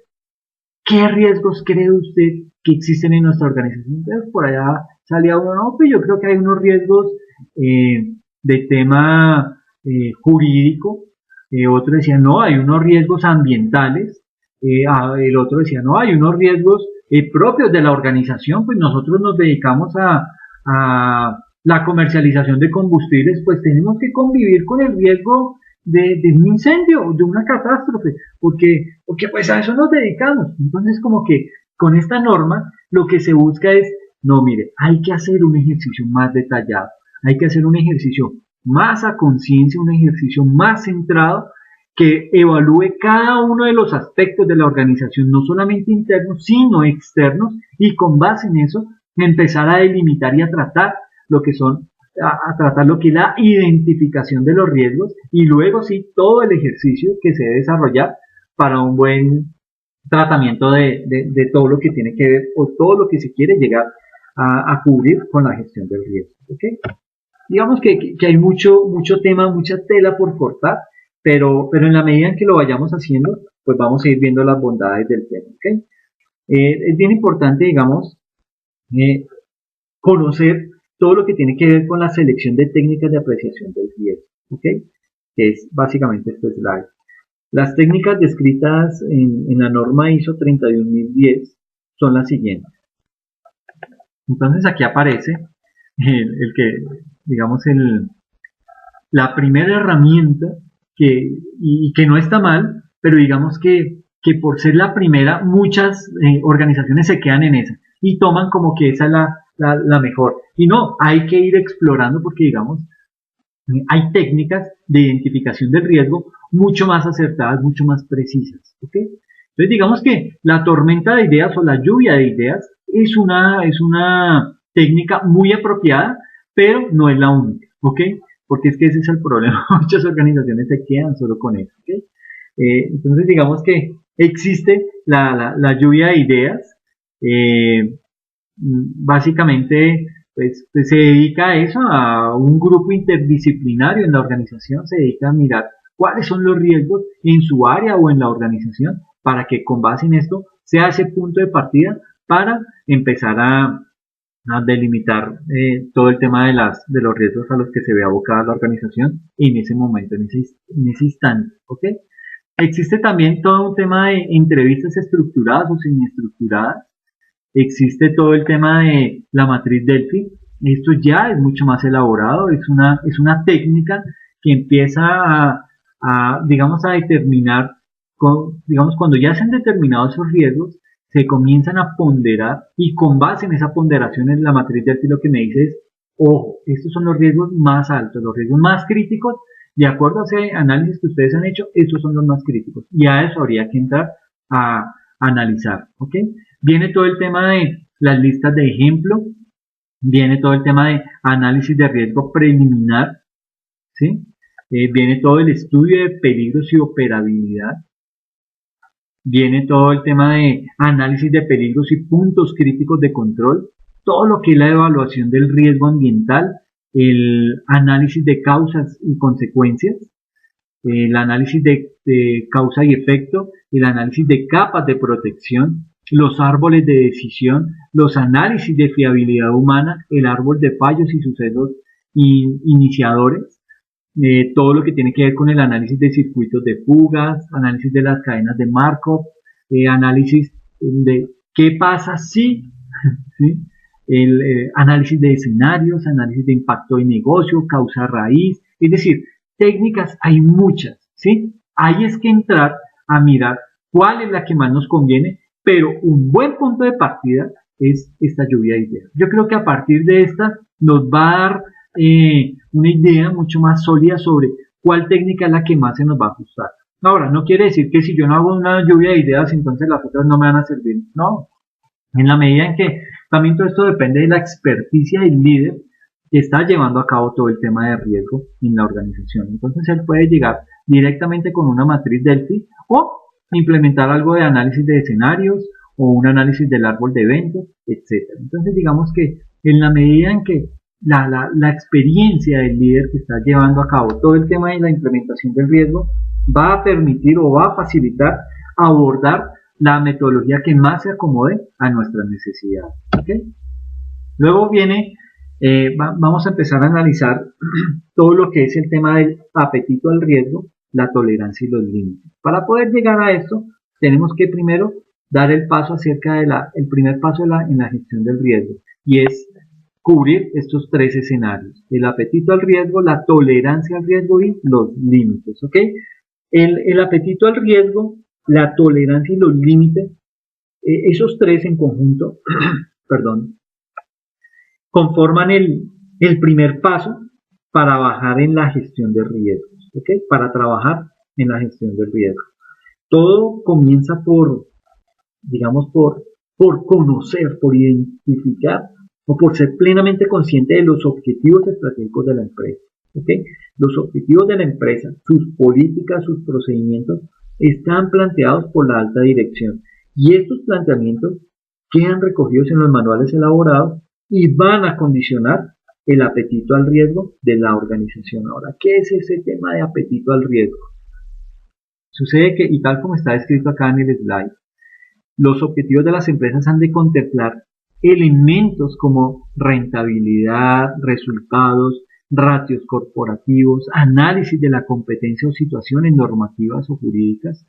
[SPEAKER 1] ¿qué riesgos cree usted que existen en nuestra organización? Entonces por allá salía uno, no, pues yo creo que hay unos riesgos de tema jurídico, otro decía, no, hay unos riesgos ambientales, el otro decía, no, hay unos riesgos propios de la organización, pues nosotros nos dedicamos a la comercialización de combustibles, pues tenemos que convivir con el riesgo de un incendio, de una catástrofe, porque pues a eso nos dedicamos. Entonces como que con esta norma lo que se busca es, no, mire, hay que hacer un ejercicio más detallado, hay que hacer un ejercicio más a conciencia, un ejercicio más centrado que evalúe cada uno de los aspectos de la organización, no solamente internos, sino externos, y con base en eso empezar a delimitar y a tratar lo que son, a tratar lo que es la identificación de los riesgos y luego sí todo el ejercicio que se debe desarrollar para un buen tratamiento de todo lo que tiene que ver o todo lo que se quiere llegar a cubrir con la gestión del riesgo. ¿Okay? Digamos que hay mucho tema, mucha tela por cortar, pero en la medida en que lo vayamos haciendo, pues vamos a ir viendo las bondades del tema. ¿Okay? Es bien importante, digamos, conocer todo lo que tiene que ver con la selección de técnicas de apreciación del riesgo, ¿okay? Que es básicamente este slide. Las técnicas descritas en la norma ISO 31010 son las siguientes. Entonces aquí aparece el que, digamos, la primera herramienta que no está mal, pero digamos que por ser la primera, muchas organizaciones se quedan en esa y toman como que esa es la mejor. Y no, hay que ir explorando porque, digamos, hay técnicas de identificación del riesgo mucho más acertadas, mucho más precisas. ¿Okay? Entonces, digamos que la tormenta de ideas o la lluvia de ideas es una técnica muy apropiada, pero no es la única. ¿Okay? Porque es que ese es el problema. Muchas organizaciones se quedan solo con eso. ¿Okay? Entonces, digamos que existe la lluvia de ideas. Básicamente pues se dedica a eso, a un grupo interdisciplinario en la organización, se dedica a mirar cuáles son los riesgos en su área o en la organización para que con base en esto sea ese punto de partida para empezar a delimitar todo el tema de los riesgos a los que se ve abocada la organización en ese momento, en ese instante, ¿ok? Existe también todo un tema de entrevistas estructuradas o semiestructuradas. Existe todo el tema de la matriz Delphi. Esto ya es mucho más elaborado, es una técnica que empieza digamos, a determinar, digamos, cuando ya se han determinado esos riesgos, se comienzan a ponderar y con base en esa ponderación en la matriz Delphi lo que me dice es, ojo, estos son los riesgos más altos, los riesgos más críticos, de acuerdo a ese análisis que ustedes han hecho, estos son los más críticos. Y a eso habría que entrar a analizar, ¿ok? Viene todo el tema de las listas de ejemplo, viene todo el tema de análisis de riesgo preliminar, ¿sí? Viene todo el estudio de peligros y operabilidad, viene todo el tema de análisis de peligros y puntos críticos de control, todo lo que es la evaluación del riesgo ambiental, el análisis de causas y consecuencias, el análisis de causa y efecto, el análisis de capas de protección, los árboles de decisión, los análisis de fiabilidad humana, el árbol de fallos y sucesos iniciadores, todo lo que tiene que ver con el análisis de circuitos de fugas, análisis de las cadenas de Markov, análisis de qué pasa si, ¿sí? El análisis de escenarios, análisis de impacto de negocio, causa raíz, es decir, técnicas hay muchas, ¿sí? Ahí es que entrar a mirar cuál es la que más nos conviene, pero un buen punto de partida es esta lluvia de ideas. Yo creo que a partir de esta nos va a dar una idea mucho más sólida sobre cuál técnica es la que más se nos va a ajustar. Ahora, no quiere decir que si yo no hago una lluvia de ideas, entonces las otras no me van a servir. No, en la medida en que también todo esto depende de la experticia del líder que está llevando a cabo todo el tema de riesgo en la organización. Entonces él puede llegar directamente con una matriz Delphi o implementar algo de análisis de escenarios o un análisis del árbol de eventos, etcétera. Entonces digamos que en la medida en que la experiencia del líder que está llevando a cabo todo el tema de la implementación del riesgo va a permitir o va a facilitar abordar la metodología que más se acomode a nuestras necesidades. ¿Okay? Luego viene, vamos a empezar a analizar todo lo que es el tema del apetito al riesgo, la tolerancia y los límites. Para poder llegar a esto, tenemos que primero dar el paso acerca de el primer paso en la gestión del riesgo, y es cubrir estos tres escenarios: el apetito al riesgo, la tolerancia al riesgo y los límites. ¿Ok? El apetito al riesgo, la tolerancia y los límites, esos tres en conjunto, perdón, conforman el primer paso para bajar en la gestión de riesgos, ¿ok? Para trabajar en la gestión de riesgos. Todo comienza digamos, por conocer, por identificar o por ser plenamente consciente de los objetivos estratégicos de la empresa, ¿ok? Los objetivos de la empresa, sus políticas, sus procedimientos, están planteados por la alta dirección y estos planteamientos quedan recogidos en los manuales elaborados y van a condicionar el apetito al riesgo de la organización. Ahora, ¿qué es ese tema de apetito al riesgo? Sucede que, y tal como está escrito acá en el slide, los objetivos de las empresas han de contemplar elementos como rentabilidad, resultados, ratios corporativos, análisis de la competencia o situaciones normativas o jurídicas,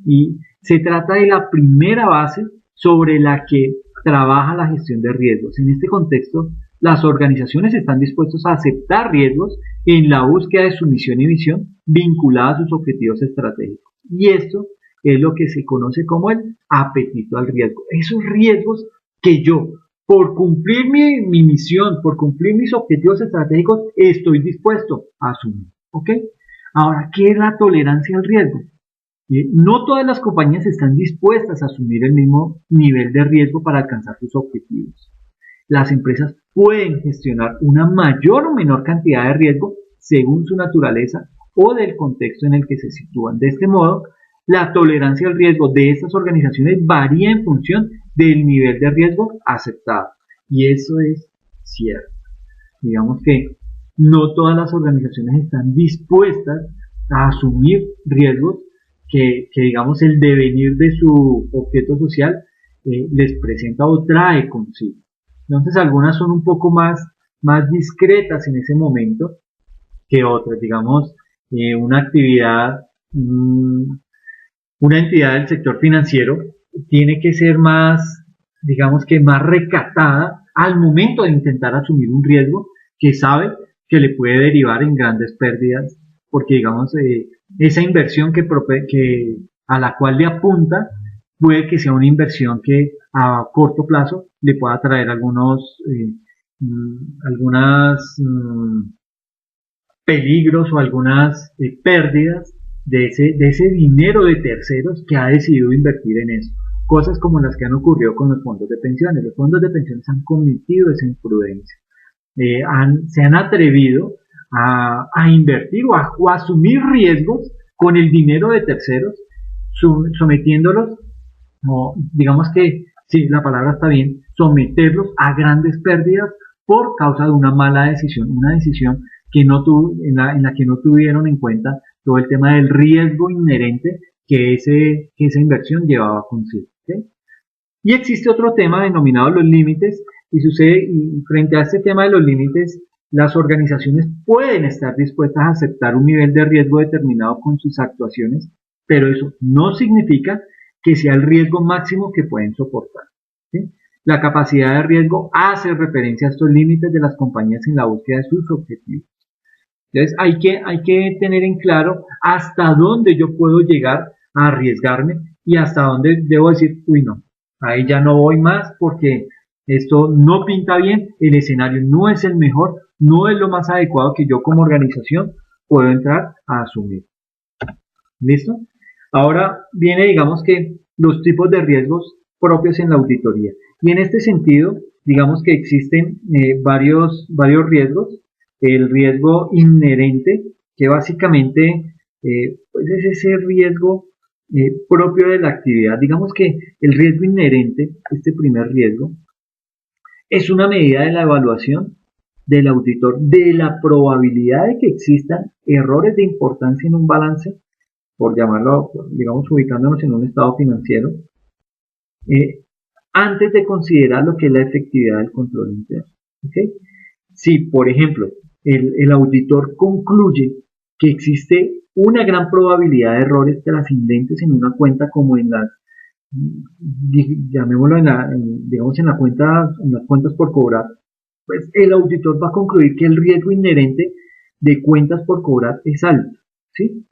[SPEAKER 1] y se trata de la primera base sobre la que trabaja la gestión de riesgos. En este contexto, las organizaciones están dispuestas a aceptar riesgos en la búsqueda de su misión y visión vinculada a sus objetivos estratégicos. Y esto es lo que se conoce como el apetito al riesgo. Esos riesgos que yo, por cumplir mi misión, por cumplir mis objetivos estratégicos, estoy dispuesto a asumir. ¿Ok? Ahora, ¿qué es la tolerancia al riesgo? No todas las compañías están dispuestas a asumir el mismo nivel de riesgo para alcanzar sus objetivos. Las empresas pueden gestionar una mayor o menor cantidad de riesgo según su naturaleza o del contexto en el que se sitúan. De este modo, la tolerancia al riesgo de estas organizaciones varía en función del nivel de riesgo aceptado. Y eso es cierto. Digamos que no todas las organizaciones están dispuestas a asumir riesgos que digamos el devenir de su objeto social les presenta o trae consigo. Entonces algunas son un poco más discretas en ese momento que otras. Digamos, una actividad, una entidad del sector financiero tiene que ser más, digamos que más recatada al momento de intentar asumir un riesgo que sabe que le puede derivar en grandes pérdidas, porque digamos, esa inversión a la cual le apunta puede que sea una inversión que a corto plazo le pueda traer algunas peligros o algunas pérdidas de ese dinero de terceros que ha decidido invertir en eso. Cosas como las que han ocurrido con los fondos de pensiones. Los fondos de pensiones han cometido esa imprudencia. Se han atrevido a invertir o a asumir riesgos con el dinero de terceros, sometiéndolos, o digamos que, sí, la palabra está bien, someterlos a grandes pérdidas por causa de una mala decisión, una decisión que en la que no tuvieron en cuenta todo el tema del riesgo inherente que esa inversión llevaba consigo. ¿Okay? Y existe otro tema denominado los límites, y frente a este tema de los límites, las organizaciones pueden estar dispuestas a aceptar un nivel de riesgo determinado con sus actuaciones, pero eso no significa que sea el riesgo máximo que pueden soportar. ¿Sí? La capacidad de riesgo hace referencia a estos límites de las compañías en la búsqueda de sus objetivos. Entonces hay que tener en claro hasta dónde yo puedo llegar a arriesgarme y hasta dónde debo decir, uy no, ahí ya no voy más porque esto no pinta bien, el escenario no es el mejor, no es lo más adecuado que yo como organización puedo entrar a asumir. ¿Listo? Ahora viene, digamos que, los tipos de riesgos propios en la auditoría. Y en este sentido, digamos que existen varios riesgos. El riesgo inherente, que básicamente pues es ese riesgo propio de la actividad. Digamos que el riesgo inherente, este primer riesgo, es una medida de la evaluación del auditor de la probabilidad de que existan errores de importancia en un balance, por llamarlo, digamos, ubicándonos en un estado financiero, antes de considerar lo que es la efectividad del control interno. ¿Okay? Si, por ejemplo, el auditor concluye que existe una gran probabilidad de errores trascendentes en una cuenta, como en las, llamémoslo digamos en las cuentas por cobrar, pues el auditor va a concluir que el riesgo inherente de cuentas por cobrar es alto, ¿sí?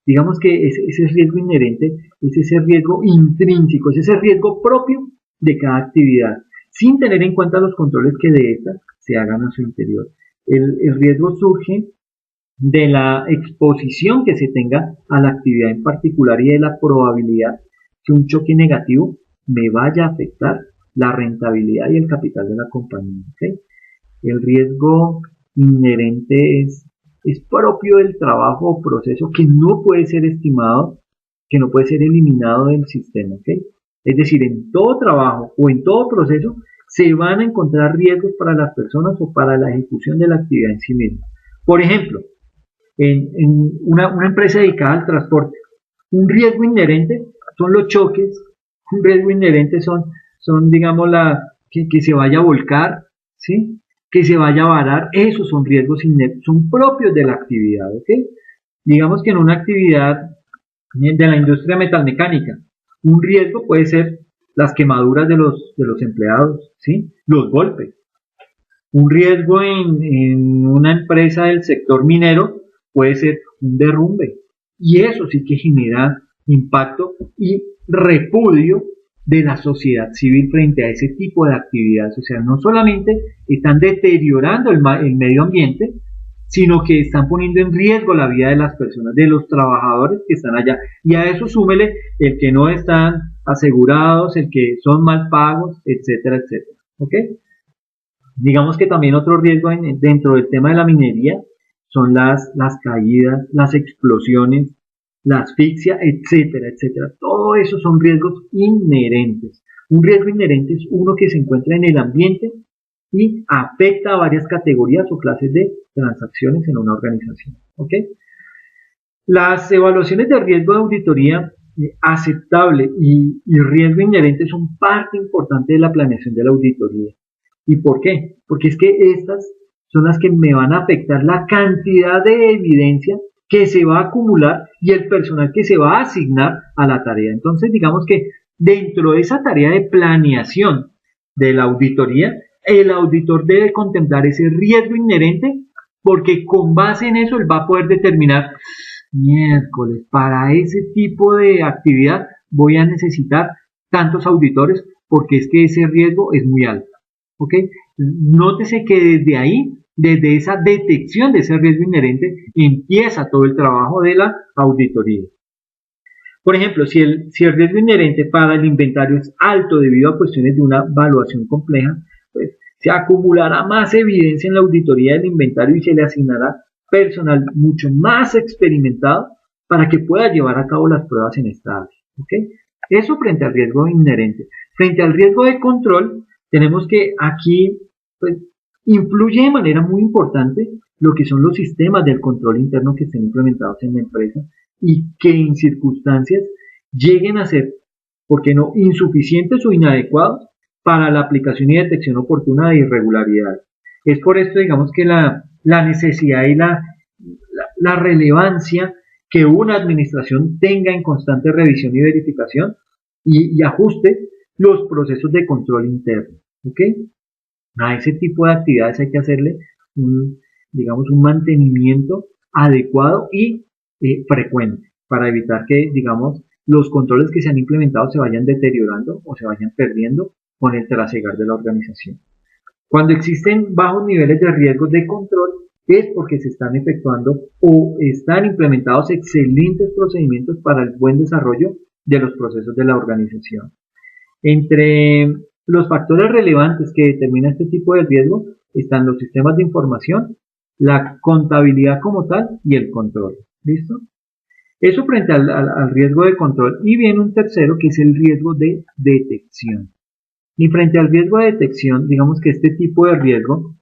[SPEAKER 1] Digamos que ese riesgo inherente es ese riesgo intrínseco, es ese riesgo propio de cada actividad, sin tener en cuenta los controles que de estas se hagan a su interior. El riesgo surge de la exposición que se tenga a la actividad en particular y de la probabilidad que un choque negativo me vaya a afectar la rentabilidad y el capital de la compañía. ¿Okay? El riesgo inherente es propio del trabajo o proceso que no puede ser estimado, que no puede ser eliminado del sistema. ¿Okay? Es decir, en todo trabajo o en todo proceso se van a encontrar riesgos para las personas o para la ejecución de la actividad en sí misma. Por ejemplo, en una empresa dedicada al transporte, un riesgo inherente son los choques, un riesgo inherente son digamos, que se vaya a volcar, ¿sí? Que se vaya a varar, esos son riesgos inherentes, son propios de la actividad, ¿ok? Digamos que en una actividad de la industria metalmecánica, un riesgo puede ser las quemaduras de los empleados, ¿sí? Los golpes. Un riesgo en una empresa del sector minero puede ser un derrumbe. Y eso sí que genera impacto y repudio de la sociedad civil frente a ese tipo de actividades. O sea, no solamente están deteriorando el medio ambiente, sino que están poniendo en riesgo la vida de las personas, de los trabajadores que están allá. Y a eso súmele el que no están asegurados, el que son mal pagos, etcétera, etcétera. ¿Ok? Digamos que también otro riesgo dentro del tema de la minería son las caídas, las explosiones, la asfixia, etcétera, etcétera. Todo eso son riesgos inherentes. Un riesgo inherente es uno que se encuentra en el ambiente y afecta a varias categorías o clases de transacciones en una organización. ¿Ok? Las evaluaciones de riesgo de auditoría aceptable y riesgo inherente son parte importante de la planeación de la auditoría. ¿Y por qué? Porque es que estas son las que me van a afectar la cantidad de evidencia que se va a acumular y el personal que se va a asignar a la tarea. Entonces, digamos que dentro de esa tarea de planeación de la auditoría, el auditor debe contemplar ese riesgo inherente porque con base en eso él va a poder determinar, miércoles, para ese tipo de actividad voy a necesitar tantos auditores porque es que ese riesgo es muy alto. ¿Ok? Nótese que desde ahí, desde esa detección de ese riesgo inherente, empieza todo el trabajo de la auditoría. Por ejemplo, si el riesgo inherente para el inventario es alto debido a cuestiones de una evaluación compleja, pues se acumulará más evidencia en la auditoría del inventario y se le asignará personal mucho más experimentado para que pueda llevar a cabo las pruebas en esta área. ¿Okay? Eso frente al riesgo inherente. Frente al riesgo de control, tenemos que aquí pues, influye de manera muy importante lo que son los sistemas del control interno que estén implementados en la empresa y que en circunstancias lleguen a ser, ¿por qué no?, insuficientes o inadecuados para la aplicación y detección oportuna de irregularidades. Es por esto, digamos, que la necesidad y la relevancia que una administración tenga en constante revisión y verificación y ajuste los procesos de control interno. ¿Ok? A ese tipo de actividades hay que hacerle digamos, un mantenimiento adecuado y frecuente para evitar que, digamos, los controles que se han implementado se vayan deteriorando o se vayan perdiendo con el trasegar de la organización. Cuando existen bajos niveles de riesgos de control es porque se están efectuando o están implementados excelentes procedimientos para el buen desarrollo de los procesos de la organización. Entre los factores relevantes que determinan este tipo de riesgo están los sistemas de información, la contabilidad como tal y el control. ¿Listo? Eso frente al riesgo de control. Y viene un tercero que es el riesgo de detección. Y frente al riesgo de detección, digamos que este tipo de riesgo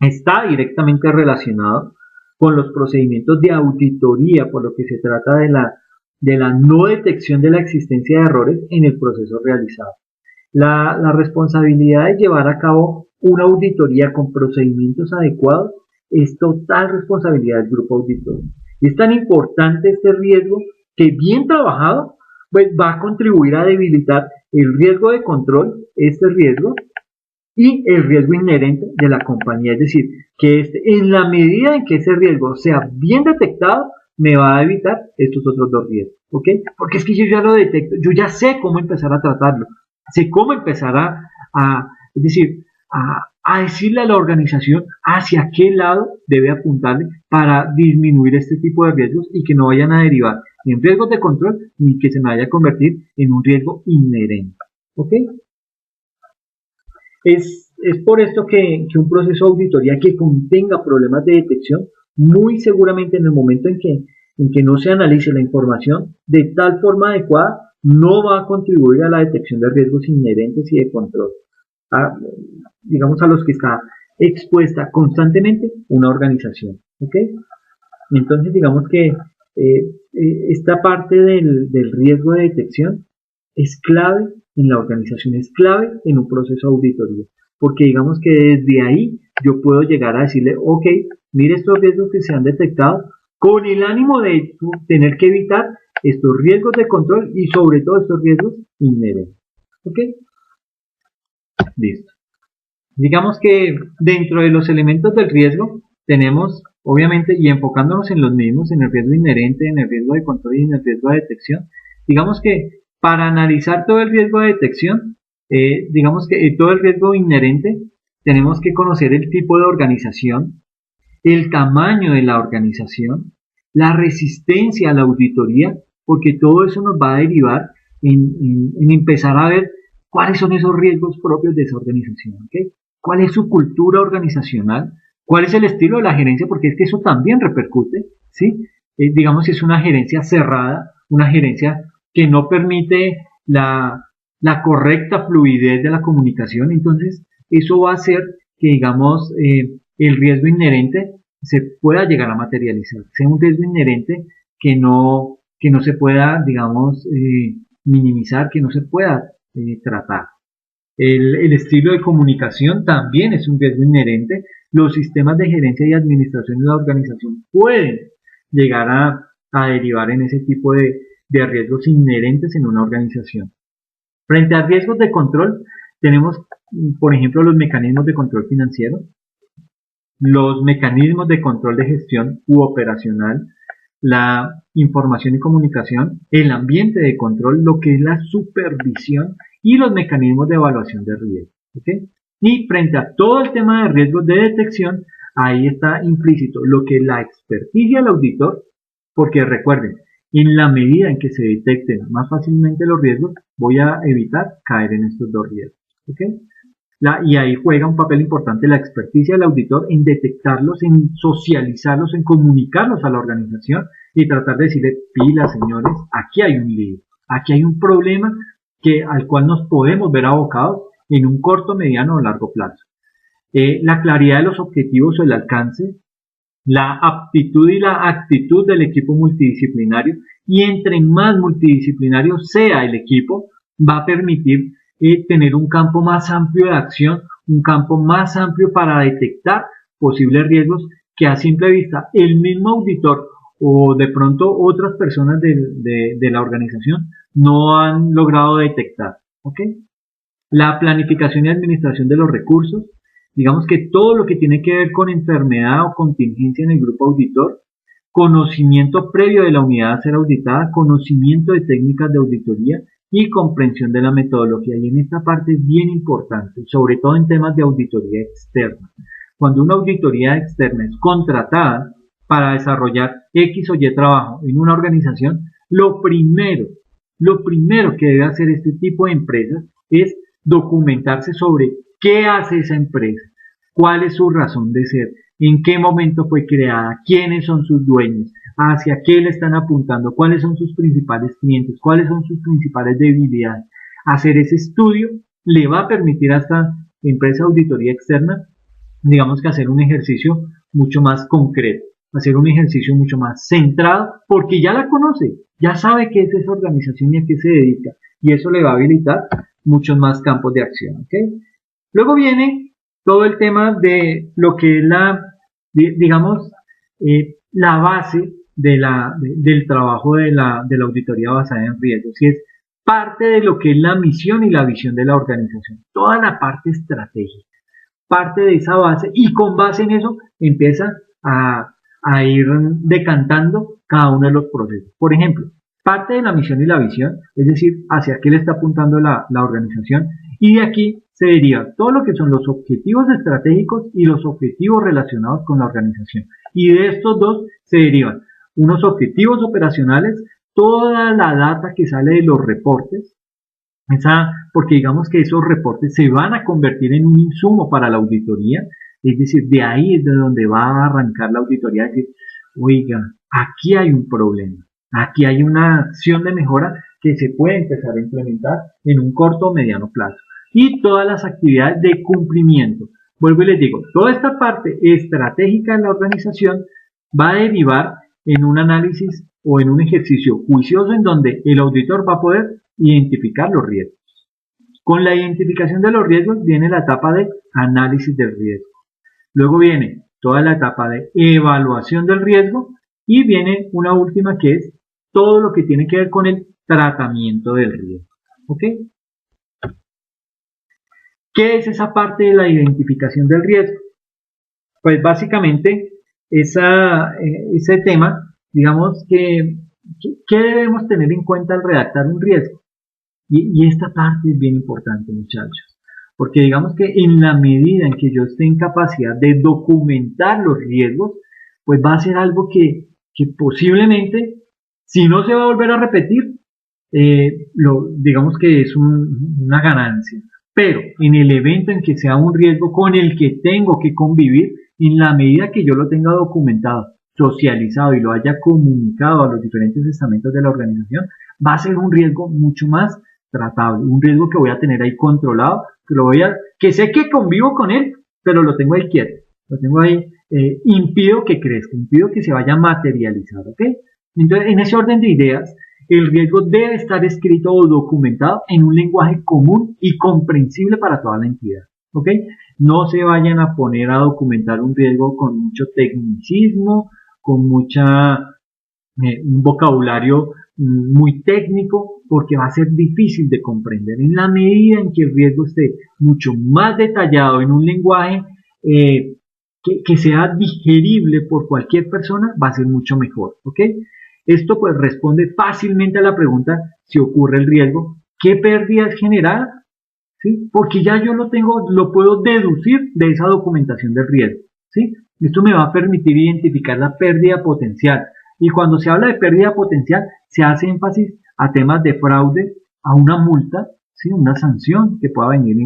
[SPEAKER 1] está directamente relacionado con los procedimientos de auditoría, por lo que se trata de la no detección de la existencia de errores en el proceso realizado. La responsabilidad de llevar a cabo una auditoría con procedimientos adecuados es total responsabilidad del grupo auditor. Es tan importante este riesgo que bien trabajado pues va a contribuir a debilitar el riesgo de control, este riesgo, y el riesgo inherente de la compañía. Es decir, que en la medida en que ese riesgo sea bien detectado, me va a evitar estos otros dos riesgos. ¿Ok? Porque es que yo ya lo detecto, yo ya sé cómo empezar a tratarlo, sé cómo empezar es decir, a decirle a la organización hacia qué lado debe apuntarle para disminuir este tipo de riesgos y que no vayan a derivar ni en riesgos de control ni que se me vaya a convertir en un riesgo inherente. ¿Ok? Es por esto que un proceso de auditoría que contenga problemas de detección, muy seguramente en el momento en que no se analice la información de tal forma adecuada, no va a contribuir a la detección de riesgos inherentes y de control, digamos, a los que está expuesta constantemente una organización. ¿Ok? Entonces, digamos que esta parte del riesgo de detección es clave en la organización, es clave en un proceso de auditoría, porque digamos que desde ahí yo puedo llegar a decirle, ok, mire estos riesgos que se han detectado, con el ánimo de tener que evitar estos riesgos de control y sobre todo estos riesgos inherentes. ¿Ok? Listo. Digamos que dentro de los elementos del riesgo tenemos, obviamente, y enfocándonos en los mismos, en el riesgo inherente, en el riesgo de control y en el riesgo de detección, digamos que para analizar todo el riesgo de detección, digamos que todo el riesgo inherente, tenemos que conocer el tipo de organización, el tamaño de la organización, la resistencia a la auditoría, porque todo eso nos va a derivar en empezar a ver cuáles son esos riesgos propios de esa organización, ¿okay? ¿Cuál es su cultura organizacional? ¿Cuál es el estilo de la gerencia? Porque es que eso también repercute, ¿sí? Digamos si es una gerencia cerrada, una gerencia que no permite la correcta fluidez de la comunicación, entonces eso va a hacer que, digamos, el riesgo inherente se pueda llegar a materializar, sea un riesgo inherente que no se pueda, digamos, minimizar, que no se pueda tratar. El estilo de comunicación también es un riesgo inherente. Los sistemas de gerencia y administración de la organización pueden llegar a derivar en ese tipo de riesgos inherentes en una organización. Frente a riesgos de control, tenemos, por ejemplo, los mecanismos de control financiero, los mecanismos de control de gestión u operacional, la información y comunicación, el ambiente de control, lo que es la supervisión y los mecanismos de evaluación de riesgo. ¿Okay? Y frente a todo el tema de riesgos de detección, ahí está implícito lo que es la experticia del auditor, porque recuerden, en la medida en que se detecten más fácilmente los riesgos, voy a evitar caer en estos dos riesgos. ¿Okay? Y ahí juega un papel importante la experticia del auditor en detectarlos, en socializarlos, en comunicarlos a la organización y tratar de decirle, pilas señores, aquí hay un lío, aquí hay un problema al cual nos podemos ver abocados en un corto, mediano o largo plazo. La claridad de los objetivos o el alcance, la aptitud y la actitud del equipo multidisciplinario, y entre más multidisciplinario sea el equipo, va a permitir tener un campo más amplio de acción, un campo más amplio para detectar posibles riesgos que a simple vista el mismo auditor o de pronto otras personas de la organización no han logrado detectar. ¿Okay? La planificación y administración de los recursos, digamos que todo lo que tiene que ver con enfermedad o contingencia en el grupo auditor, conocimiento previo de la unidad a ser auditada, conocimiento de técnicas de auditoría y comprensión de la metodología. Y en esta parte es bien importante, sobre todo en temas de auditoría externa. Cuando una auditoría externa es contratada para desarrollar X o Y trabajo en una organización, lo primero que debe hacer este tipo de empresas es documentarse sobre qué hace esa empresa, cuál es su razón de ser, en qué momento fue creada, quiénes son sus dueños, hacia qué le están apuntando, cuáles son sus principales clientes, cuáles son sus principales debilidades. Hacer ese estudio le va a permitir a esta empresa de auditoría externa, digamos que hacer un ejercicio mucho más concreto, hacer un ejercicio mucho más centrado, porque ya la conoce, ya sabe qué es esa organización y a qué se dedica, y eso le va a habilitar muchos más campos de acción. ¿Okay? Luego viene todo el tema de lo que es digamos, la base del trabajo de la auditoría basada en riesgos, y es parte de lo que es la misión y la visión de la organización, toda la parte estratégica, parte de esa base, y con base en eso empieza a ir decantando cada uno de los procesos. Por ejemplo, parte de la misión y la visión, es decir, hacia qué le está apuntando la organización, y de aquí se deriva todo lo que son los objetivos estratégicos y los objetivos relacionados con la organización. Y de estos dos se derivan unos objetivos operacionales, toda la data que sale de los reportes, porque digamos que esos reportes se van a convertir en un insumo para la auditoría, es decir, de ahí es de donde va a arrancar la auditoría, es decir, oiga, aquí hay un problema, aquí hay una acción de mejora que se puede empezar a implementar en un corto o mediano plazo. Y todas las actividades de cumplimiento. Vuelvo y les digo, toda esta parte estratégica de la organización va a derivar en un análisis o en un ejercicio juicioso en donde el auditor va a poder identificar los riesgos. Con la identificación de los riesgos viene la etapa de análisis del riesgo. Luego viene toda la etapa de evaluación del riesgo y viene una última que es todo lo que tiene que ver con el tratamiento del riesgo. ¿Ok? ¿Qué es esa parte de la identificación del riesgo? Pues básicamente ese tema, digamos que ¿qué debemos tener en cuenta al redactar un riesgo? Y esta parte es bien importante, muchachos, porque digamos que en la medida en que yo esté en capacidad de documentar los riesgos, pues va a ser algo que posiblemente, si no se va a volver a repetir, digamos que es una ganancia. Pero en el evento en que sea un riesgo con el que tengo que convivir, en la medida que yo lo tenga documentado, socializado y lo haya comunicado a los diferentes estamentos de la organización, va a ser un riesgo mucho más tratable, un riesgo que voy a tener ahí controlado, que sé que convivo con él, pero lo tengo ahí quieto, lo tengo ahí, impido que crezca, impido que se vaya a materializar, ¿ok? Entonces, en ese orden de ideas, el riesgo debe estar escrito o documentado en un lenguaje común y comprensible para toda la entidad. ¿Ok? No se vayan a poner a documentar un riesgo con mucho tecnicismo, con un vocabulario muy técnico, porque va a ser difícil de comprender. En la medida en que el riesgo esté mucho más detallado en un lenguaje que sea digerible por cualquier persona, va a ser mucho mejor. ¿Ok? Esto pues responde fácilmente a la pregunta si ocurre el riesgo, ¿qué pérdida es generada? ¿Sí? Porque ya yo lo puedo deducir de esa documentación del riesgo. ¿Sí? Esto me va a permitir identificar la pérdida potencial. Y cuando se habla de pérdida potencial, se hace énfasis a temas de fraude, a una multa, ¿sí? Una sanción que pueda venir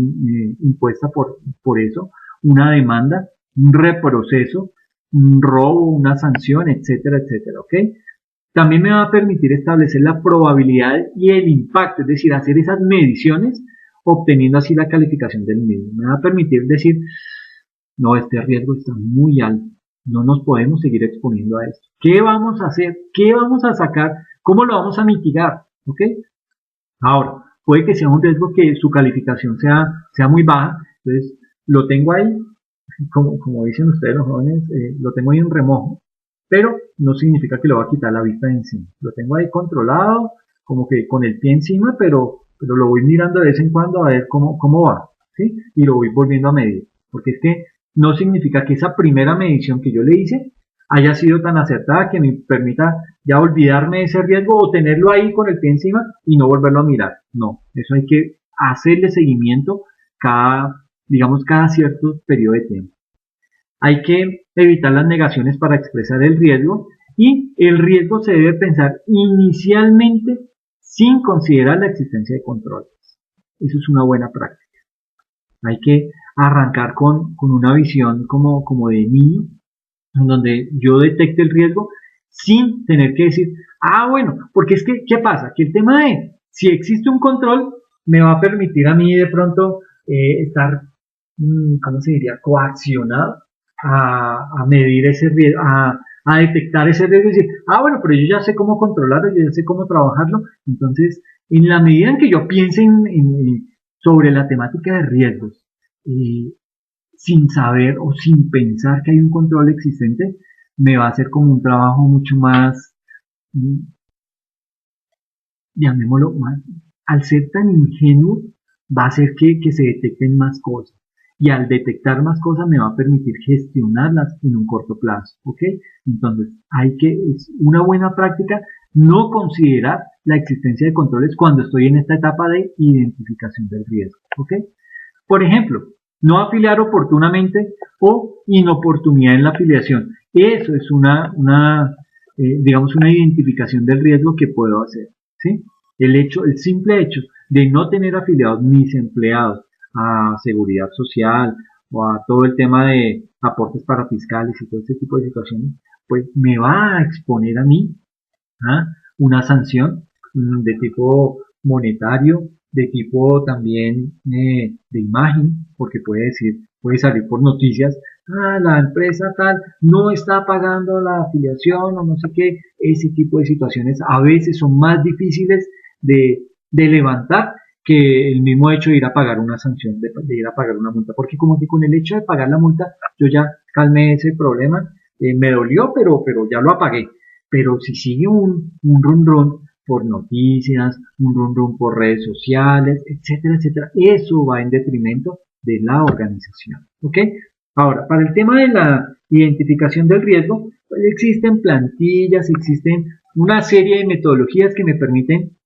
[SPEAKER 1] impuesta por eso, una demanda, un reproceso, un robo, una sanción, etcétera, etcétera. ¿Ok? También me va a permitir establecer la probabilidad y el impacto, es decir, hacer esas mediciones obteniendo así la calificación del mismo. Me va a permitir decir, no, este riesgo está muy alto, no nos podemos seguir exponiendo a esto. ¿Qué vamos a hacer? ¿Qué vamos a sacar? ¿Cómo lo vamos a mitigar? ¿Ok? Ahora, puede que sea un riesgo que su calificación sea muy baja, entonces lo tengo ahí, como dicen ustedes los jóvenes, lo tengo ahí en remojo, pero no significa que lo va a quitar la vista de encima. Lo tengo ahí controlado, como que con el pie encima, pero lo voy mirando de vez en cuando a ver cómo va, ¿sí? Y lo voy volviendo a medir, porque es que no significa que esa primera medición que yo le hice haya sido tan acertada que me permita ya olvidarme de ese riesgo o tenerlo ahí con el pie encima y no volverlo a mirar. No, eso hay que hacerle seguimiento cada cierto periodo de tiempo. Hay que evitar las negaciones para expresar el riesgo y el riesgo se debe pensar inicialmente sin considerar la existencia de controles. Eso es una buena práctica. Hay que arrancar con una visión como de niño, en donde yo detecte el riesgo sin tener que decir, bueno, porque es que, ¿qué pasa? Que el tema de si existe un control me va a permitir a mí de pronto estar, ¿cómo se diría?, coaccionado a medir ese riesgo, a detectar ese riesgo y decir, bueno, pero yo ya sé cómo controlarlo, yo ya sé cómo trabajarlo. Entonces, en la medida en que yo piense sobre la temática de riesgos, sin saber o sin pensar que hay un control existente, me va a hacer como un trabajo mucho más, llamémoslo más, al ser tan ingenuo, va a hacer que se detecten más cosas. Y al detectar más cosas me va a permitir gestionarlas en un corto plazo, ¿ok? Entonces, es una buena práctica no considerar la existencia de controles cuando estoy en esta etapa de identificación del riesgo, ¿ok? Por ejemplo, no afiliar oportunamente o inoportunidad en la afiliación. Eso es digamos, una identificación del riesgo que puedo hacer, ¿sí? El simple hecho de no tener afiliados mis empleados a seguridad social o a todo el tema de aportes parafiscales y todo este tipo de situaciones, pues me va a exponer a mí a una sanción de tipo monetario, de tipo también de imagen, porque puede salir por noticias, la empresa tal no está pagando la afiliación o no sé qué. Ese tipo de situaciones a veces son más difíciles de levantar que el mismo hecho de ir a pagar una sanción, de ir a pagar una multa, porque como que con el hecho de pagar la multa yo ya calmé ese problema, me dolió, pero ya lo apagué. Pero si sigue un run run por noticias, un run run por redes sociales, etcétera, etcétera, eso va en detrimento de la organización, ¿ok? Ahora, para el tema de la identificación del riesgo, pues existen plantillas, existen una serie de metodologías que me permiten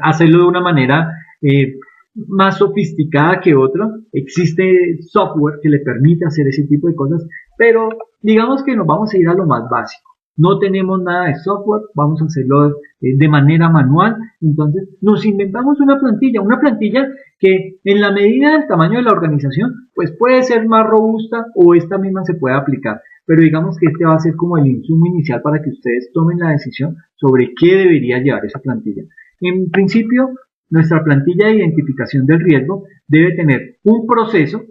[SPEAKER 1] hacerlo de una manera más sofisticada que otra. Existe software que le permite hacer ese tipo de cosas, pero digamos que nos vamos a ir a lo más básico. No tenemos nada de software, vamos a hacerlo de manera manual. Entonces nos inventamos una plantilla que en la medida del tamaño de la organización, pues puede ser más robusta o esta misma se puede aplicar. Pero digamos que este va a ser como el insumo inicial para que ustedes tomen la decisión sobre qué debería llevar esa plantilla. En principio, nuestra plantilla de identificación del riesgo debe tener un proceso,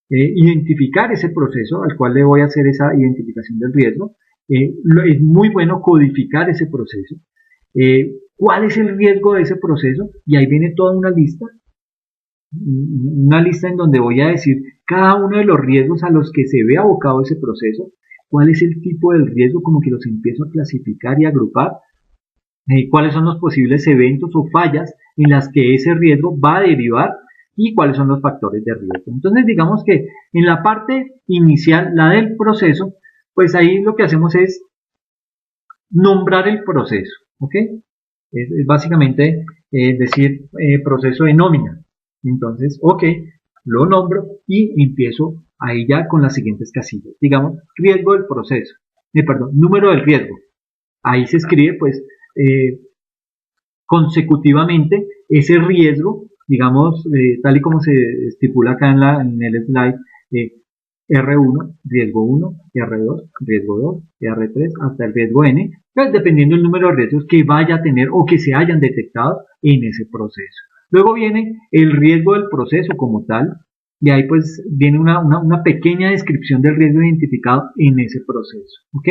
[SPEAKER 1] identificar ese proceso al cual le voy a hacer esa identificación del riesgo. Es muy bueno codificar ese proceso. ¿Cuál es el riesgo de ese proceso? Y ahí viene toda una lista en donde voy a decir cada uno de los riesgos a los que se ve abocado ese proceso, cuál es el tipo del riesgo, como que los empiezo a clasificar y agrupar, cuáles son los posibles eventos o fallas en las que ese riesgo va a derivar y cuáles son los factores de riesgo. Entonces digamos que en la parte inicial, la del proceso, pues ahí lo que hacemos es nombrar el proceso, ¿ok? Es básicamente decir proceso de nómina. Entonces, ok, lo nombro y empiezo ahí ya con las siguientes casillas. Digamos, riesgo del proceso, perdón, número del riesgo. Ahí se escribe pues consecutivamente ese riesgo, digamos, tal y como se estipula acá en el slide, R1, riesgo 1, R2, riesgo 2, R3, hasta el riesgo N, pues dependiendo del número de riesgos que vaya a tener o que se hayan detectado en ese proceso. Luego viene el riesgo del proceso como tal, y ahí pues viene una pequeña descripción del riesgo identificado en ese proceso, ¿ok?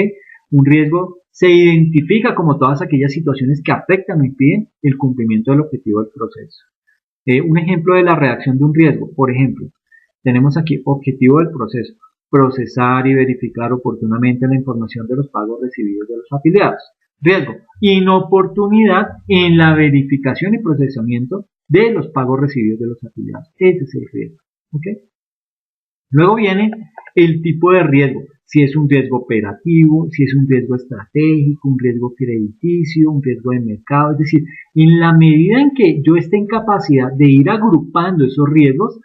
[SPEAKER 1] Un riesgo se identifica como todas aquellas situaciones que afectan o impiden el cumplimiento del objetivo del proceso. Un ejemplo de la redacción de un riesgo, por ejemplo, tenemos aquí objetivo del proceso, procesar y verificar oportunamente la información de los pagos recibidos de los afiliados. Riesgo, inoportunidad en la verificación y procesamiento de los pagos recibidos de los afiliados. Ese es el riesgo. ¿Okay? Luego viene el tipo de riesgo, si es un riesgo operativo, si es un riesgo estratégico, un riesgo crediticio, un riesgo de mercado, es decir, en la medida en que yo esté en capacidad de ir agrupando esos riesgos,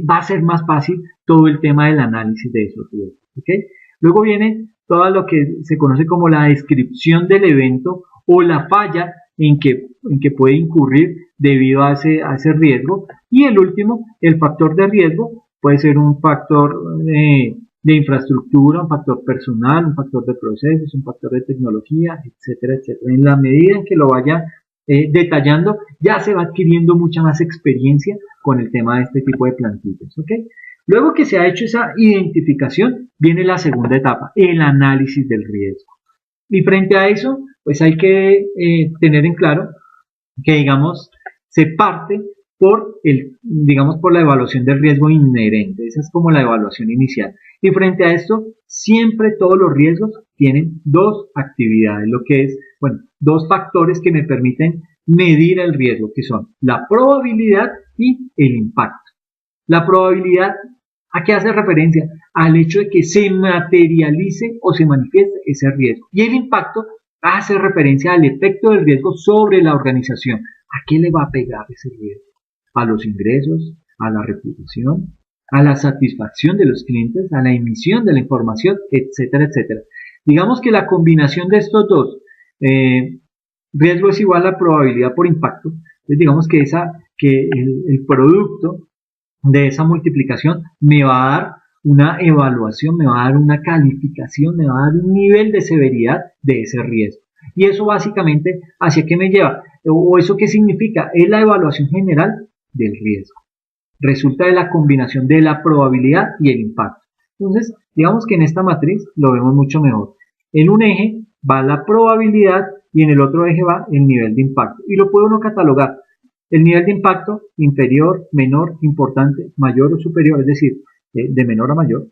[SPEAKER 1] va a ser más fácil todo el tema del análisis de esos riesgos. ¿Okay? Luego viene todo lo que se conoce como la descripción del evento o la falla en que puede incurrir debido a ese riesgo. Y el último, el factor de riesgo, puede ser un factor de infraestructura, un factor personal, un factor de procesos, un factor de tecnología, etcétera, etcétera. En la medida en que lo vaya detallando, ya se va adquiriendo mucha más experiencia con el tema de este tipo de plantillas. ¿Okay? Luego que se ha hecho esa identificación, viene la segunda etapa, el análisis del riesgo. Y frente a eso, pues hay que tener en claro que, digamos, se parte por la evaluación del riesgo inherente. Esa es como la evaluación inicial. Y frente a esto, siempre todos los riesgos tienen dos actividades, lo que es, bueno, dos factores que me permiten medir el riesgo, que son la probabilidad y el impacto. La probabilidad, ¿a qué hace referencia? Al hecho de que se materialice o se manifieste ese riesgo. Y el impacto hace referencia al efecto del riesgo sobre la organización. ¿A qué le va a pegar ese riesgo? A los ingresos, a la reputación, a la satisfacción de los clientes, a la emisión de la información, etcétera, etcétera. Digamos que la combinación de estos dos, riesgo es igual a probabilidad por impacto. Entonces digamos que el producto de esa multiplicación me va a dar una evaluación, me va a dar una calificación, me va a dar un nivel de severidad de ese riesgo. Y eso básicamente, ¿hacia qué me lleva? ¿O eso qué significa? Es la evaluación general del riesgo. Resulta de la combinación de la probabilidad y el impacto. Entonces, digamos que en esta matriz lo vemos mucho mejor. En un eje va la probabilidad y en el otro eje va el nivel de impacto. Y lo puede uno catalogar. El nivel de impacto inferior, menor, importante, mayor o superior, es decir, de menor a mayor.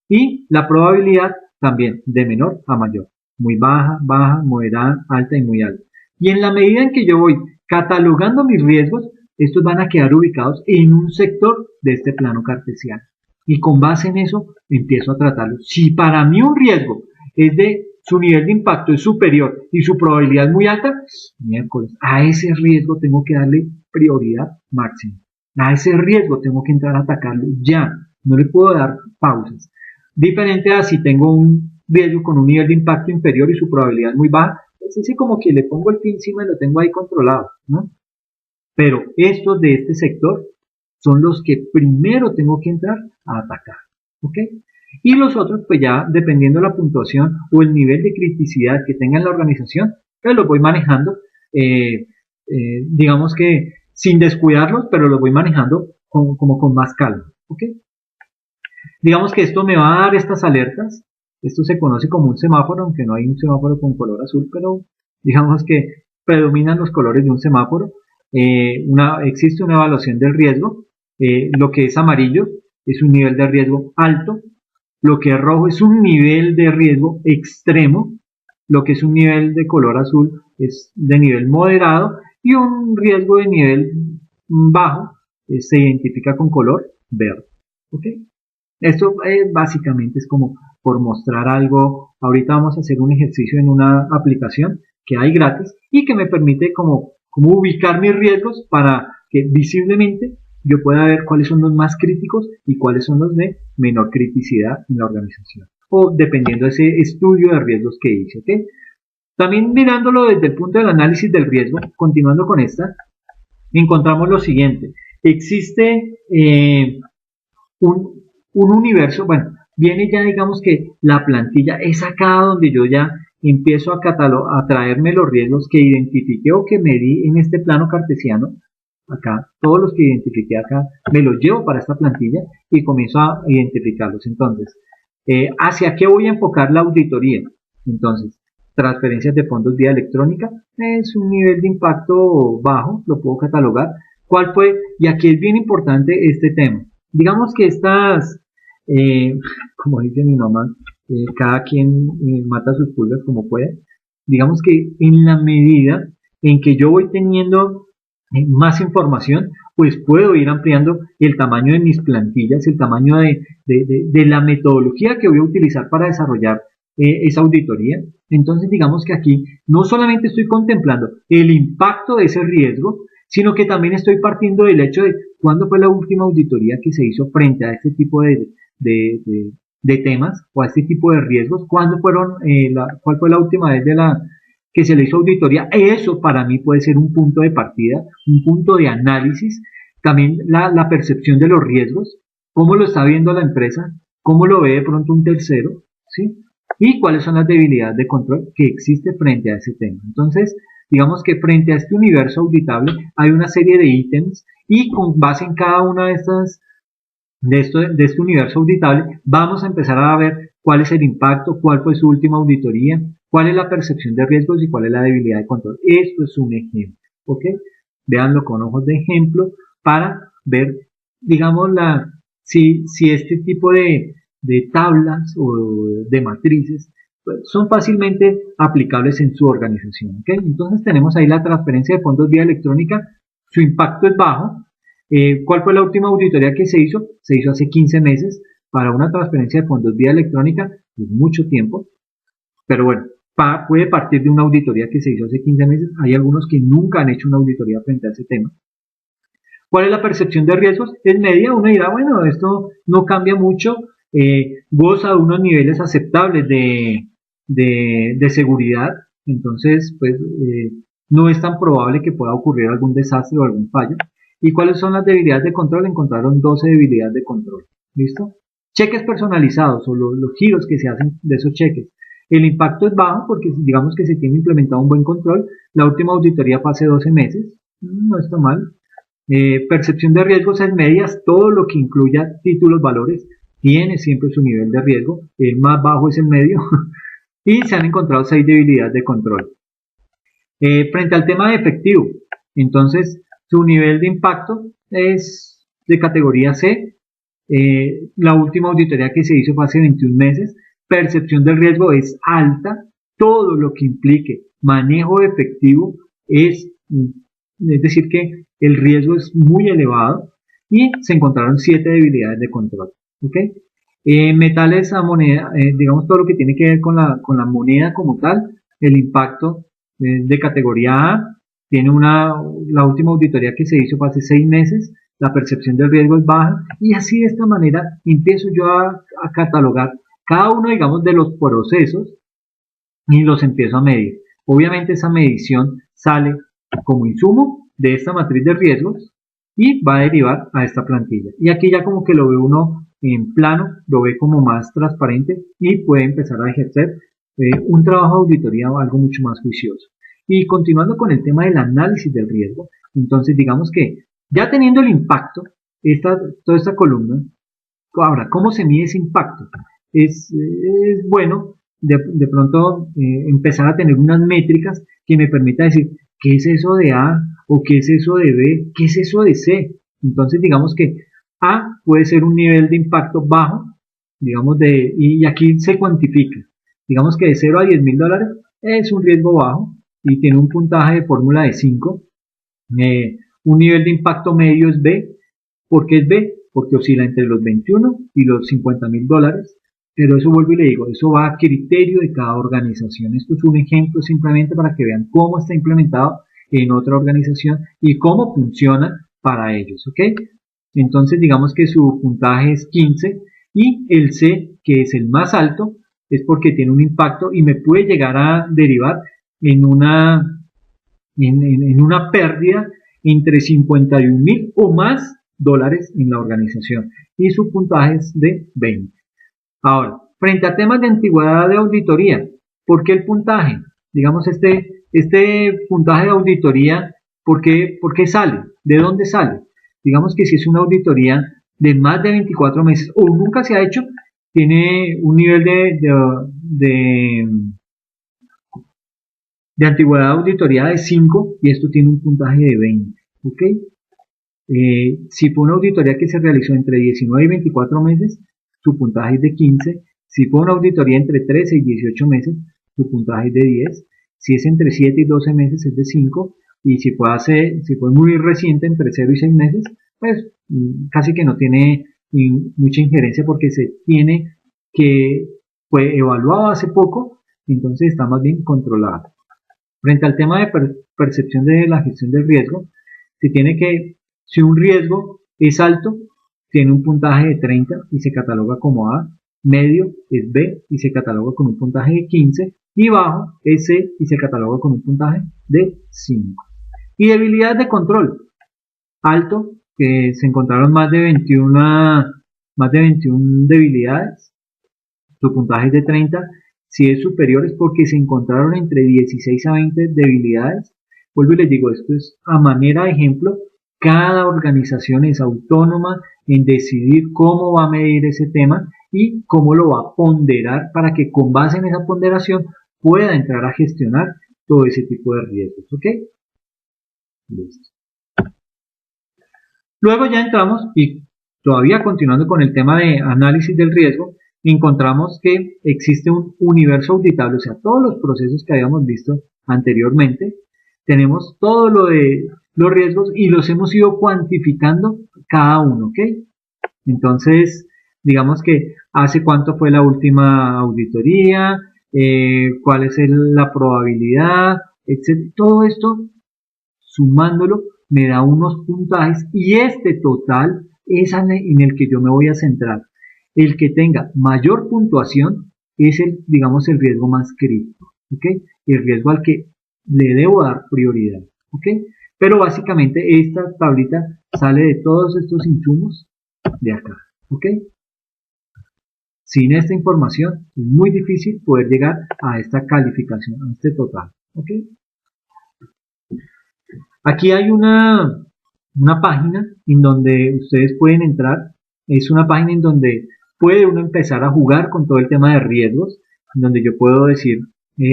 [SPEAKER 1] Y la probabilidad también de menor a mayor. Muy baja, baja, moderada, alta y muy alta. Y en la medida en que yo voy catalogando mis riesgos, estos van a quedar ubicados en un sector de este plano cartesiano. Y con base en eso empiezo a tratarlos. Si para mí un riesgo es de su nivel de impacto es superior y su probabilidad es muy alta, miércoles, a ese riesgo tengo que darle prioridad máxima. A ese riesgo tengo que entrar a atacarlo ya. No le puedo dar pausas. Diferente a si tengo un riesgo con un nivel de impacto inferior y su probabilidad es muy baja, es así como que le pongo el pin encima y lo tengo ahí controlado, ¿no? Pero estos de este sector son los que primero tengo que entrar a atacar, ¿ok? Y los otros, pues ya dependiendo de la puntuación o el nivel de criticidad que tenga en la organización, pues los voy manejando, digamos que sin descuidarlos, pero los voy manejando como con más calma, ¿ok? Digamos que esto me va a dar estas alertas. Esto se conoce como un semáforo, aunque no hay un semáforo con color azul, pero digamos que predominan los colores de un semáforo. Existe una evaluación del riesgo. Lo que es amarillo es un nivel de riesgo alto, lo que es rojo es un nivel de riesgo extremo, lo que es un nivel de color azul es de nivel moderado y un riesgo de nivel bajo se identifica con color verde. ¿Okay? Esto básicamente es como por mostrar algo. Ahorita vamos a hacer un ejercicio en una aplicación que hay gratis y que me permite como ubicar mis riesgos para que visiblemente yo pueda ver cuáles son los más críticos y cuáles son los de menor criticidad en la organización, o dependiendo de ese estudio de riesgos que hice. ¿Okay? También mirándolo desde el punto del análisis del riesgo, continuando con esta, encontramos lo siguiente. Existe un universo, bueno, viene ya digamos que la plantilla es acá donde yo ya empiezo a traerme los riesgos que identifiqué o que medí en este plano cartesiano. Acá, todos los que identifiqué acá, me los llevo para esta plantilla y comienzo a identificarlos. Entonces, ¿hacia qué voy a enfocar la auditoría? Entonces, transferencias de fondos vía electrónica es un nivel de impacto bajo, lo puedo catalogar. ¿Cuál fue? Y aquí es bien importante este tema. Digamos que estas, como dice mi mamá, cada quien mata sus pulgas como puede. Digamos que en la medida en que yo voy teniendo más información, pues puedo ir ampliando el tamaño de mis plantillas, el tamaño de la metodología que voy a utilizar para desarrollar esa auditoría. Entonces digamos que aquí no solamente estoy contemplando el impacto de ese riesgo, sino que también estoy partiendo del hecho de cuándo fue la última auditoría que se hizo frente a este tipo de temas o a este tipo de riesgos, cuándo fueron, cuál fue la última vez que se le hizo auditoría. Eso para mí puede ser un punto de partida, un punto de análisis. También la percepción de los riesgos, cómo lo está viendo la empresa, cómo lo ve de pronto un tercero, ¿sí? Y cuáles son las debilidades de control que existe frente a ese tema. Entonces, digamos que frente a este universo auditable hay una serie de ítems y con base en cada una de estas de este universo auditable, vamos a empezar a ver cuál es el impacto, cuál fue su última auditoría, cuál es la percepción de riesgos y cuál es la debilidad de control. Esto es un ejemplo, ¿ok? Véanlo con ojos de ejemplo para ver, digamos, si este tipo de tablas o de matrices pues, son fácilmente aplicables en su organización, ¿ok? Entonces tenemos ahí la transferencia de fondos vía electrónica, su impacto es bajo. ¿Cuál fue la última auditoría que se hizo? Se hizo hace 15 meses. Para una transferencia de fondos vía electrónica es mucho tiempo, pero bueno, puede partir de una auditoría que se hizo hace 15 meses. Hay algunos que nunca han hecho una auditoría frente a ese tema. ¿Cuál es la percepción de riesgos? Es media. Uno dirá, bueno, esto no cambia mucho, goza de unos niveles aceptables de seguridad, entonces pues no es tan probable que pueda ocurrir algún desastre o algún fallo. ¿Y cuáles son las debilidades de control? Encontraron 12 debilidades de control. ¿Listo? Cheques personalizados o los giros que se hacen de esos cheques. El impacto es bajo porque digamos que se tiene implementado un buen control. La última auditoría fue hace 12 meses. No está mal. Percepción de riesgos es medias. Todo lo que incluya títulos, valores, tiene siempre su nivel de riesgo. El más bajo es el medio. Y se han encontrado 6 debilidades de control. Frente al tema de efectivo, entonces su nivel de impacto es de categoría C. La última auditoría que se hizo fue hace 21 meses. Percepción del riesgo es alta. Todo lo que implique manejo de efectivo es decir que el riesgo es muy elevado y se encontraron 7 debilidades de control. ¿Okay? Metales a moneda, digamos todo lo que tiene que ver con la moneda como tal, el impacto de categoría A. Tiene la última auditoría que se hizo fue hace 6 meses, la percepción del riesgo es baja y así de esta manera empiezo yo a catalogar cada uno, digamos, de los procesos y los empiezo a medir. Obviamente esa medición sale como insumo de esta matriz de riesgos y va a derivar a esta plantilla. Y aquí ya como que lo ve uno en plano, lo ve como más transparente y puede empezar a ejercer un trabajo de auditoría o algo mucho más juicioso. Y continuando con el tema del análisis del riesgo, entonces digamos que ya teniendo el impacto, toda esta columna, ahora, ¿cómo se mide ese impacto? Es bueno de pronto empezar a tener unas métricas que me permita decir ¿qué es eso de A? ¿O qué es eso de B? ¿Qué es eso de C? Entonces digamos que A puede ser un nivel de impacto bajo, digamos y aquí se cuantifica. Digamos que de 0 a 10 mil dólares es un riesgo bajo y tiene un puntaje de fórmula de 5. Un nivel de impacto medio es B. ¿Por qué es B? Porque oscila entre los 21 y los 50 mil dólares. Pero eso vuelvo y le digo, eso va a criterio de cada organización. Esto es un ejemplo simplemente para que vean cómo está implementado en otra organización y cómo funciona para ellos, ¿ok? Entonces digamos que su puntaje es 15 y el C, que es el más alto, es porque tiene un impacto y me puede llegar a derivar en una pérdida entre 51 mil o más dólares en la organización y su puntaje es de 20. Ahora, frente a temas de antigüedad de auditoría, ¿por qué el puntaje? Digamos, este puntaje de auditoría, ¿por qué sale? ¿De dónde sale? Digamos que si es una auditoría de más de 24 meses o nunca se ha hecho, tiene un nivel de antigüedad de auditoría de 5 y esto tiene un puntaje de 20. ¿Ok? Si fue una auditoría que se realizó entre 19 y 24 meses, su puntaje es de 15. Si fue una auditoría entre 13 y 18 meses, su puntaje es de 10. Si es entre 7 y 12 meses, es de 5. Y si fue muy reciente, entre 0 y 6 meses, pues casi que no tiene mucha injerencia porque se tiene que fue evaluado hace poco, entonces está más bien controlado. Frente al tema de percepción de la gestión del riesgo, se tiene que, si un riesgo es alto, tiene un puntaje de 30 y se cataloga como A, medio es B y se cataloga con un puntaje de 15 y bajo es C y se cataloga con un puntaje de 5. Y debilidad de control, alto, que se encontraron más de 21 debilidades, su puntaje es de 30. Si es superior es porque se encontraron entre 16 a 20 debilidades. Vuelvo y les digo, esto es a manera de ejemplo. Cada organización es autónoma en decidir cómo va a medir ese tema y cómo lo va a ponderar para que con base en esa ponderación pueda entrar a gestionar todo ese tipo de riesgos. ¿Ok? Listo. Luego ya entramos y todavía continuando con el tema de análisis del riesgo, encontramos que existe un universo auditable, o sea, todos los procesos que habíamos visto anteriormente, tenemos todo lo de los riesgos y los hemos ido cuantificando cada uno, ¿ok? Entonces, digamos que hace cuánto fue la última auditoría, cuál es la probabilidad, etc. Todo esto, sumándolo, me da unos puntajes y este total es en el que yo me voy a centrar. El que tenga mayor puntuación es digamos, el riesgo más crítico, ¿ok? El riesgo al que le debo dar prioridad, ¿ok? Pero básicamente esta tablita sale de todos estos insumos de acá, ¿ok? Sin esta información es muy difícil poder llegar a esta calificación, a este total, ¿ok? Aquí hay una página en donde ustedes pueden entrar, es una página en donde puede uno empezar a jugar con todo el tema de riesgos, en donde yo puedo decir,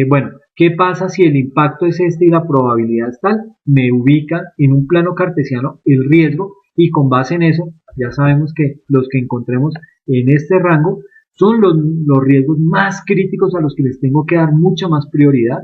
[SPEAKER 1] bueno, ¿qué pasa si el impacto es este y la probabilidad es tal? Me ubica en un plano cartesiano el riesgo y con base en eso ya sabemos que los que encontremos en este rango son los riesgos más críticos a los que les tengo que dar mucha más prioridad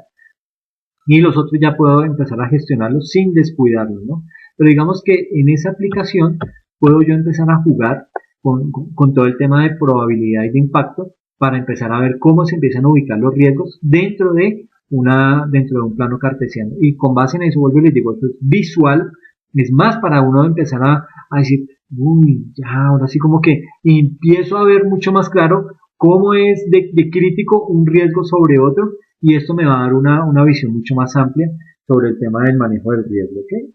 [SPEAKER 1] y los otros ya puedo empezar a gestionarlos sin descuidarlos, ¿no? Pero digamos que en esa aplicación puedo yo empezar a jugar con todo el tema de probabilidad y de impacto para empezar a ver cómo se empiezan a ubicar los riesgos dentro de un plano cartesiano. Y con base en eso, vuelvo y les digo, esto es visual, es más para uno empezar a decir, uy, ya, ahora sí como que empiezo a ver mucho más claro cómo es de crítico un riesgo sobre otro y esto me va a dar una visión mucho más amplia sobre el tema del manejo del riesgo, ¿ok?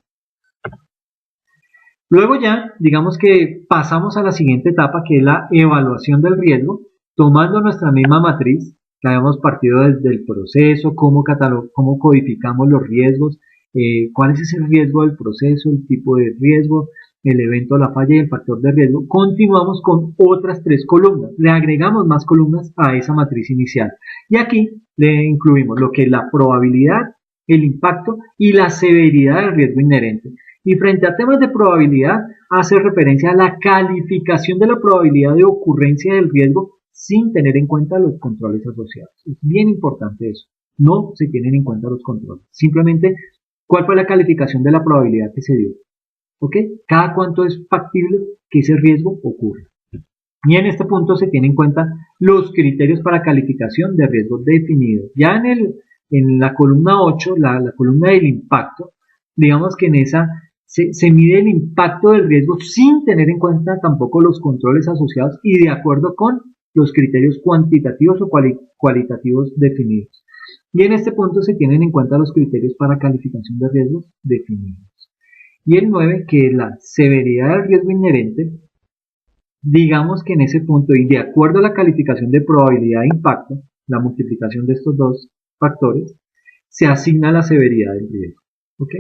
[SPEAKER 1] Luego ya, digamos que pasamos a la siguiente etapa, que es la evaluación del riesgo, tomando nuestra misma matriz, que habíamos partido desde el proceso, cómo codificamos los riesgos, cuál es ese riesgo del proceso, el tipo de riesgo, el evento, la falla y el factor de riesgo. Continuamos con otras 3 columnas, le agregamos más columnas a esa matriz inicial. Y aquí le incluimos lo que es la probabilidad, el impacto y la severidad del riesgo inherente. Y frente a temas de probabilidad, hace referencia a la calificación de la probabilidad de ocurrencia del riesgo sin tener en cuenta los controles asociados. Es bien importante eso. No se tienen en cuenta los controles. Simplemente, ¿cuál fue la calificación de la probabilidad que se dio? ¿Ok? Cada cuánto es factible que ese riesgo ocurra. Y en este punto se tienen en cuenta los criterios para calificación de riesgo definidos. Ya en la columna 8, la columna del impacto, digamos que en esa se mide el impacto del riesgo sin tener en cuenta tampoco los controles asociados y de acuerdo con los criterios cuantitativos o cualitativos definidos. Y en este punto se tienen en cuenta los criterios para calificación de riesgos definidos. Y el 9, que es la severidad del riesgo inherente, digamos que en ese punto y de acuerdo a la calificación de probabilidad de impacto, la multiplicación de estos dos factores, se asigna la severidad del riesgo. ¿Ok?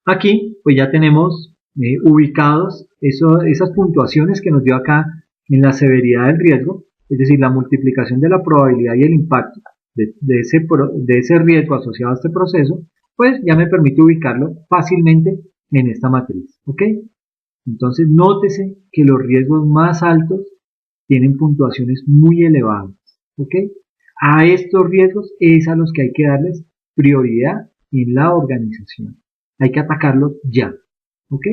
[SPEAKER 1] Aquí pues ya tenemos ubicados esas puntuaciones que nos dio acá en la severidad del riesgo, es decir, la multiplicación de la probabilidad y el impacto de ese riesgo asociado a este proceso, pues ya me permite ubicarlo fácilmente en esta matriz. ¿Ok? Entonces, nótese que los riesgos más altos tienen puntuaciones muy elevadas. ¿Ok? A estos riesgos es a los que hay que darles prioridad en la organización. Hay que atacarlos ya. ¿Ok?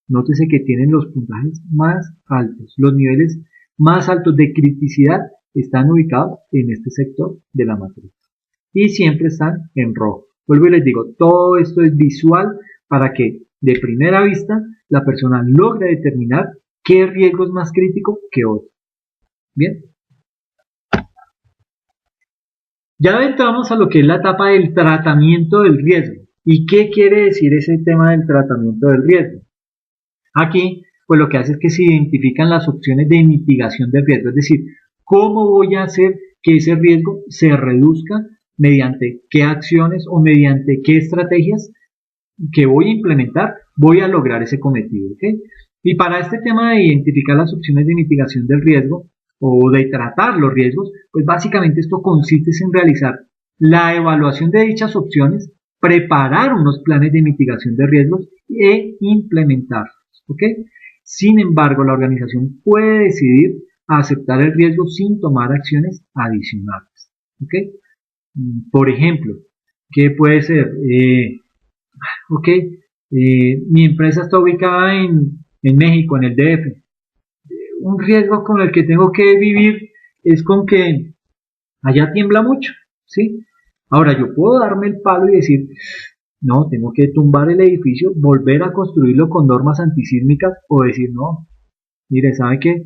[SPEAKER 1] Nótese que tienen los puntajes más altos. Los niveles más altos de criticidad están ubicados en este sector de la matriz. Y siempre están en rojo. Vuelvo y les digo, todo esto es visual para que de primera vista la persona logre determinar qué riesgo es más crítico que otro. Bien. Ya entramos a lo que es la etapa del tratamiento del riesgo. ¿Y qué quiere decir ese tema del tratamiento del riesgo? Aquí, pues lo que hace es que se identifican las opciones de mitigación del riesgo, es decir, cómo voy a hacer que ese riesgo se reduzca, mediante qué acciones o mediante qué estrategias que voy a implementar, voy a lograr ese cometido. ¿Okay? Y para este tema de identificar las opciones de mitigación del riesgo o de tratar los riesgos, pues básicamente esto consiste en realizar la evaluación de dichas opciones, preparar unos planes de mitigación de riesgos e implementarlos. ¿Ok? Sin embargo, la organización puede decidir aceptar el riesgo sin tomar acciones adicionales. ¿Ok? Por ejemplo, ¿qué puede ser? Ok, mi empresa está ubicada en México, en el DF. Un riesgo con el que tengo que vivir es con que allá tiembla mucho, ¿sí? Ahora, yo puedo darme el palo y decir, no, tengo que tumbar el edificio, volver a construirlo con normas antisísmicas o decir, no, mire, ¿sabe qué?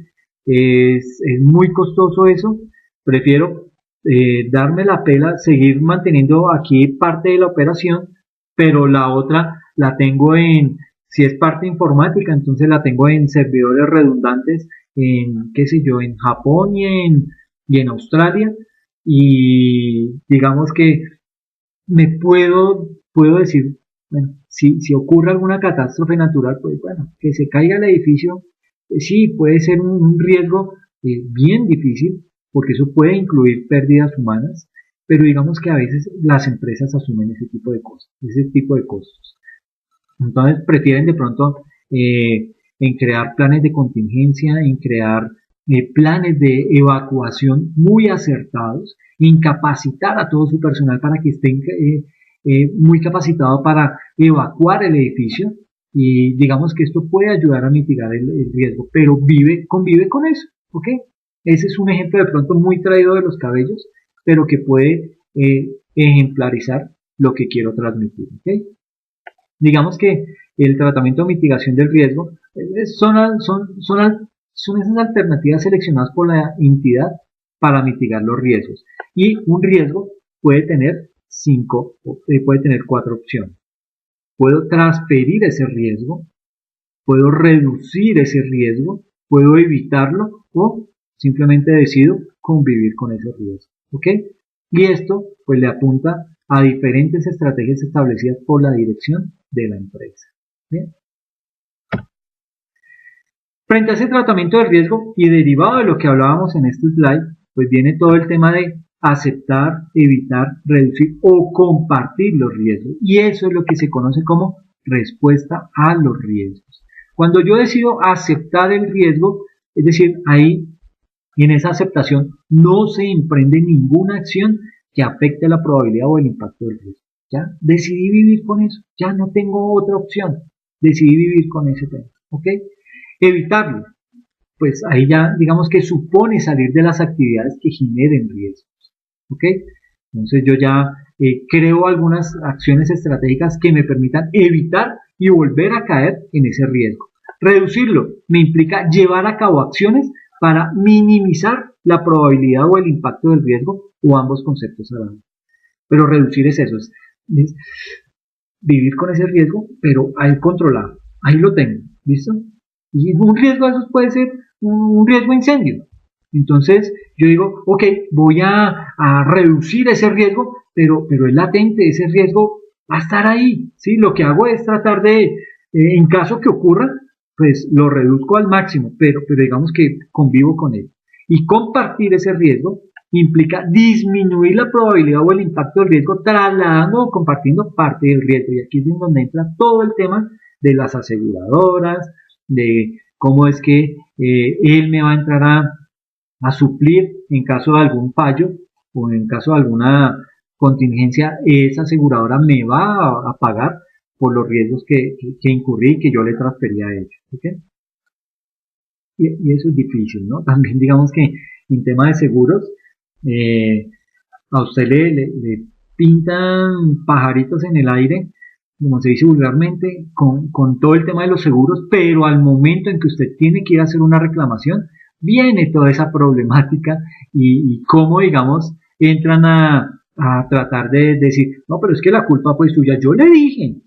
[SPEAKER 1] Es muy costoso eso, prefiero darme la pela, seguir manteniendo aquí parte de la operación, pero la otra la tengo si es parte informática, entonces la tengo en servidores redundantes en, qué sé yo, en Japón y en Australia, y digamos que puedo decir, bueno, si ocurre alguna catástrofe natural, pues bueno, que se caiga el edificio, sí, puede ser un riesgo bien difícil, porque eso puede incluir pérdidas humanas, pero digamos que a veces las empresas asumen ese tipo de cosas, ese tipo de costos. Entonces prefieren de pronto en crear planes de contingencia, en crear planes de evacuación muy acertados, incapacitar a todo su personal para que estén muy capacitado para evacuar el edificio y digamos que esto puede ayudar a mitigar el riesgo, pero convive con eso, ¿ok? Ese es un ejemplo de pronto muy traído de los cabellos, pero que puede ejemplarizar lo que quiero transmitir, ¿ok? Digamos que el tratamiento de mitigación del riesgo son esas alternativas seleccionadas por la entidad para mitigar los riesgos. Y un riesgo puede tener cuatro opciones. Puedo transferir ese riesgo, puedo reducir ese riesgo, puedo evitarlo o simplemente decido convivir con ese riesgo. ¿Ok? Y esto pues le apunta a diferentes estrategias establecidas por la dirección de la empresa. ¿Bien? Frente a ese tratamiento de riesgo y derivado de lo que hablábamos en este slide, pues viene todo el tema de aceptar, evitar, reducir o compartir los riesgos. Y eso es lo que se conoce como respuesta a los riesgos. Cuando yo decido aceptar el riesgo, es decir, ahí en esa aceptación no se emprende ninguna acción que afecte la probabilidad o el impacto del riesgo. ¿Ya? Decidí vivir con eso, ya no tengo otra opción, decidí vivir con ese tema. ¿Ok? Evitarlo, pues ahí ya digamos que supone salir de las actividades que generen riesgos. ¿Ok? Entonces yo ya creo algunas acciones estratégicas que me permitan evitar y volver a caer en ese riesgo. Reducirlo me implica llevar a cabo acciones para minimizar la probabilidad o el impacto del riesgo o ambos conceptos a la vez. Pero reducir es eso, es vivir con ese riesgo, pero ahí controlado, ahí lo tengo, ¿listo? Y un riesgo de esos puede ser un riesgo de incendio. Entonces yo digo, ok, voy a reducir ese riesgo, pero es latente, ese riesgo va a estar ahí, ¿sí? Lo que hago es tratar de, en caso que ocurra, pues lo reduzco al máximo, pero digamos que convivo con él. Y compartir ese riesgo implica disminuir la probabilidad o el impacto del riesgo trasladando o compartiendo parte del riesgo. Y aquí es donde entra todo el tema de las aseguradoras, de cómo es que él me va a entrar a suplir en caso de algún fallo o en caso de alguna contingencia, esa aseguradora me va a pagar por los riesgos que incurrí y que yo le transferí a ellos. ¿Okay? Y eso es difícil, ¿no? También digamos que en tema de seguros, a usted le pintan pajaritos en el aire, como se dice vulgarmente, con todo el tema de los seguros, pero al momento en que usted tiene que ir a hacer una reclamación, viene toda esa problemática y cómo, digamos, entran a tratar de decir, no, pero es que la culpa fue suya. Yo le dije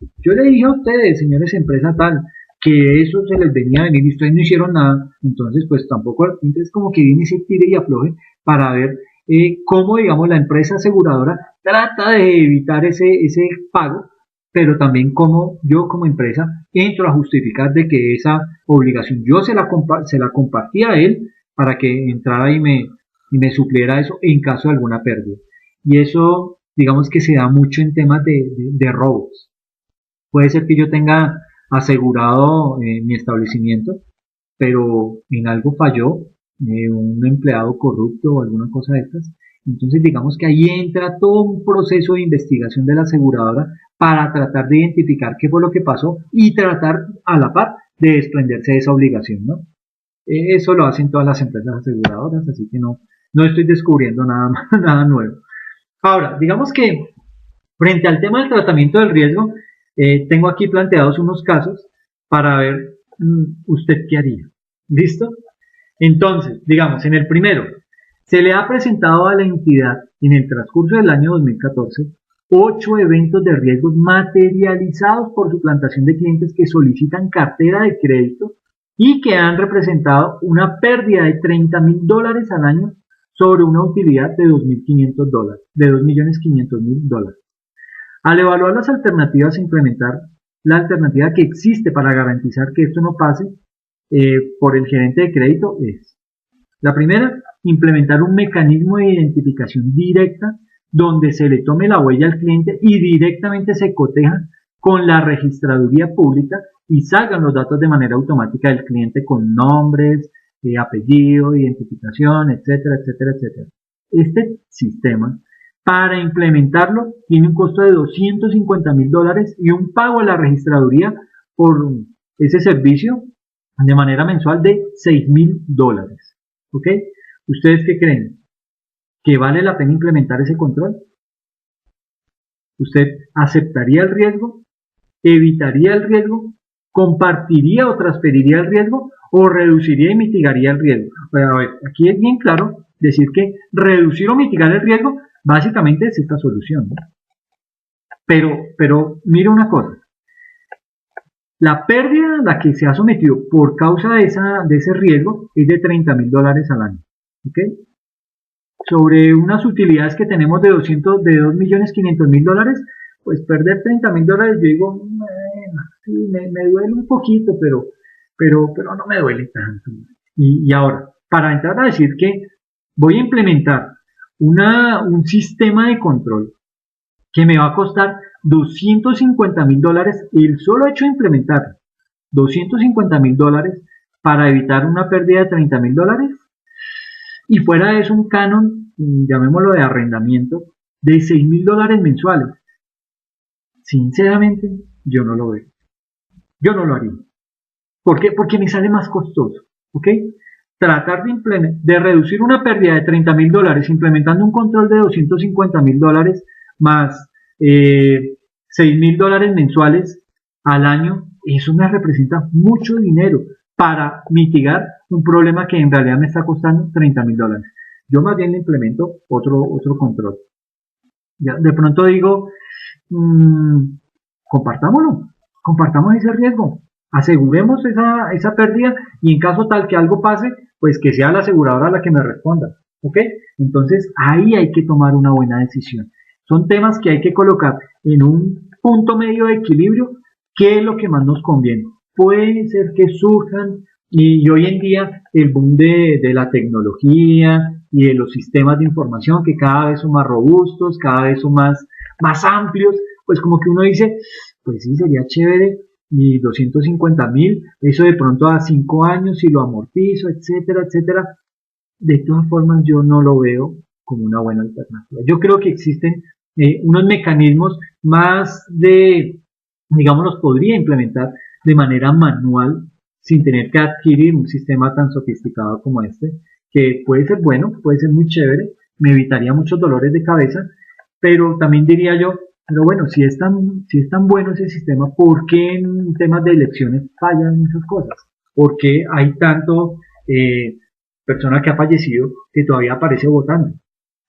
[SPEAKER 1] a ustedes, señores empresa tal, que eso se les venía a venir y ustedes no hicieron nada, entonces pues tampoco, entonces como que viene ese tire y afloje para ver cómo, digamos, la empresa aseguradora trata de evitar ese pago, pero también cómo yo como empresa entro a justificar de que esa obligación yo se la compartía a él para que entrara y me supliera eso en caso de alguna pérdida. Y eso, digamos que se da mucho en temas de robos. Puede ser que yo tenga asegurado mi establecimiento, pero en algo falló, un empleado corrupto o alguna cosa de estas. Entonces digamos que ahí entra todo un proceso de investigación de la aseguradora para tratar de identificar qué fue lo que pasó y tratar a la par de desprenderse de esa obligación, ¿no? Eso lo hacen todas las empresas aseguradoras, así que no estoy descubriendo nada, nada nuevo. Ahora, digamos que frente al tema del tratamiento del riesgo, tengo aquí planteados unos casos para ver usted qué haría. ¿Listo? Entonces, digamos, en el primero, se le ha presentado a la entidad en el transcurso del año 2014 8 eventos de riesgos materializados por suplantación de clientes que solicitan cartera de crédito y que han representado una pérdida de $30,000 al año sobre una utilidad de $2.500.000, de $2.500.000. Al evaluar las alternativas a implementar, la alternativa que existe para garantizar que esto no pase por el gerente de crédito es: la primera, implementar un mecanismo de identificación directa donde se le tome la huella al cliente y directamente se coteja con la registraduría pública y salgan los datos de manera automática del cliente con nombres, apellido, identificación, etcétera, etcétera, etcétera. Este sistema, para implementarlo, tiene un costo de $250,000 y un pago a la registraduría por ese servicio de manera mensual de $6,000. ¿Ok? ¿Ustedes qué creen? ¿Que vale la pena implementar ese control? ¿Usted aceptaría el riesgo? ¿Evitaría el riesgo? ¿Compartiría o transferiría el riesgo? ¿O reduciría y mitigaría el riesgo? Pero a ver, aquí es bien claro decir que reducir o mitigar el riesgo básicamente es esta solución, ¿no? Pero mire una cosa. La pérdida a la que se ha sometido por causa de ese riesgo es de $30,000 al año. ¿Ok? Sobre unas utilidades que tenemos de $2.500.000, pues perder $30,000, yo digo, bueno, sí, me duele un poquito, pero no me duele tanto. Y ahora, para entrar a decir que voy a implementar un sistema de control que me va a costar $250,000 el solo hecho de implementarlo. $250,000 para evitar una pérdida de $30,000 y fuera de eso un canon, llamémoslo de arrendamiento, de $6,000 mensuales. Sinceramente, yo no lo veo. Yo no lo haría. ¿Por qué? Porque me sale más costoso. ¿Ok? Tratar de reducir una pérdida de $30,000 implementando un control de $250,000 más $6,000 mensuales al año, eso me representa mucho dinero para mitigar un problema que en realidad me está costando $30,000. Yo más bien le implemento otro control. Ya, de pronto digo, compartámoslo, compartamos ese riesgo, aseguremos esa pérdida y en caso tal que algo pase, pues que sea la aseguradora la que me responda. ¿Ok? Entonces ahí hay que tomar una buena decisión. Son temas que hay que colocar en un punto medio de equilibrio. ¿Qué es lo que más nos conviene? Puede ser que surjan y hoy en día el boom de la tecnología y de los sistemas de información que cada vez son más robustos, cada vez son más amplios, pues como que uno dice, pues sí, sería chévere y 250,000, eso de pronto a 5 años si lo amortizo, etcétera, etcétera. De todas formas yo no lo veo como una buena alternativa. Yo creo que existen unos mecanismos más digamos, los podría implementar de manera manual sin tener que adquirir un sistema tan sofisticado como este, que puede ser bueno, puede ser muy chévere, me evitaría muchos dolores de cabeza, pero también diría yo, pero bueno, si es tan bueno ese sistema, ¿por qué en temas de elecciones fallan esas cosas? ¿Por qué hay tanto persona que ha fallecido que todavía aparece votando?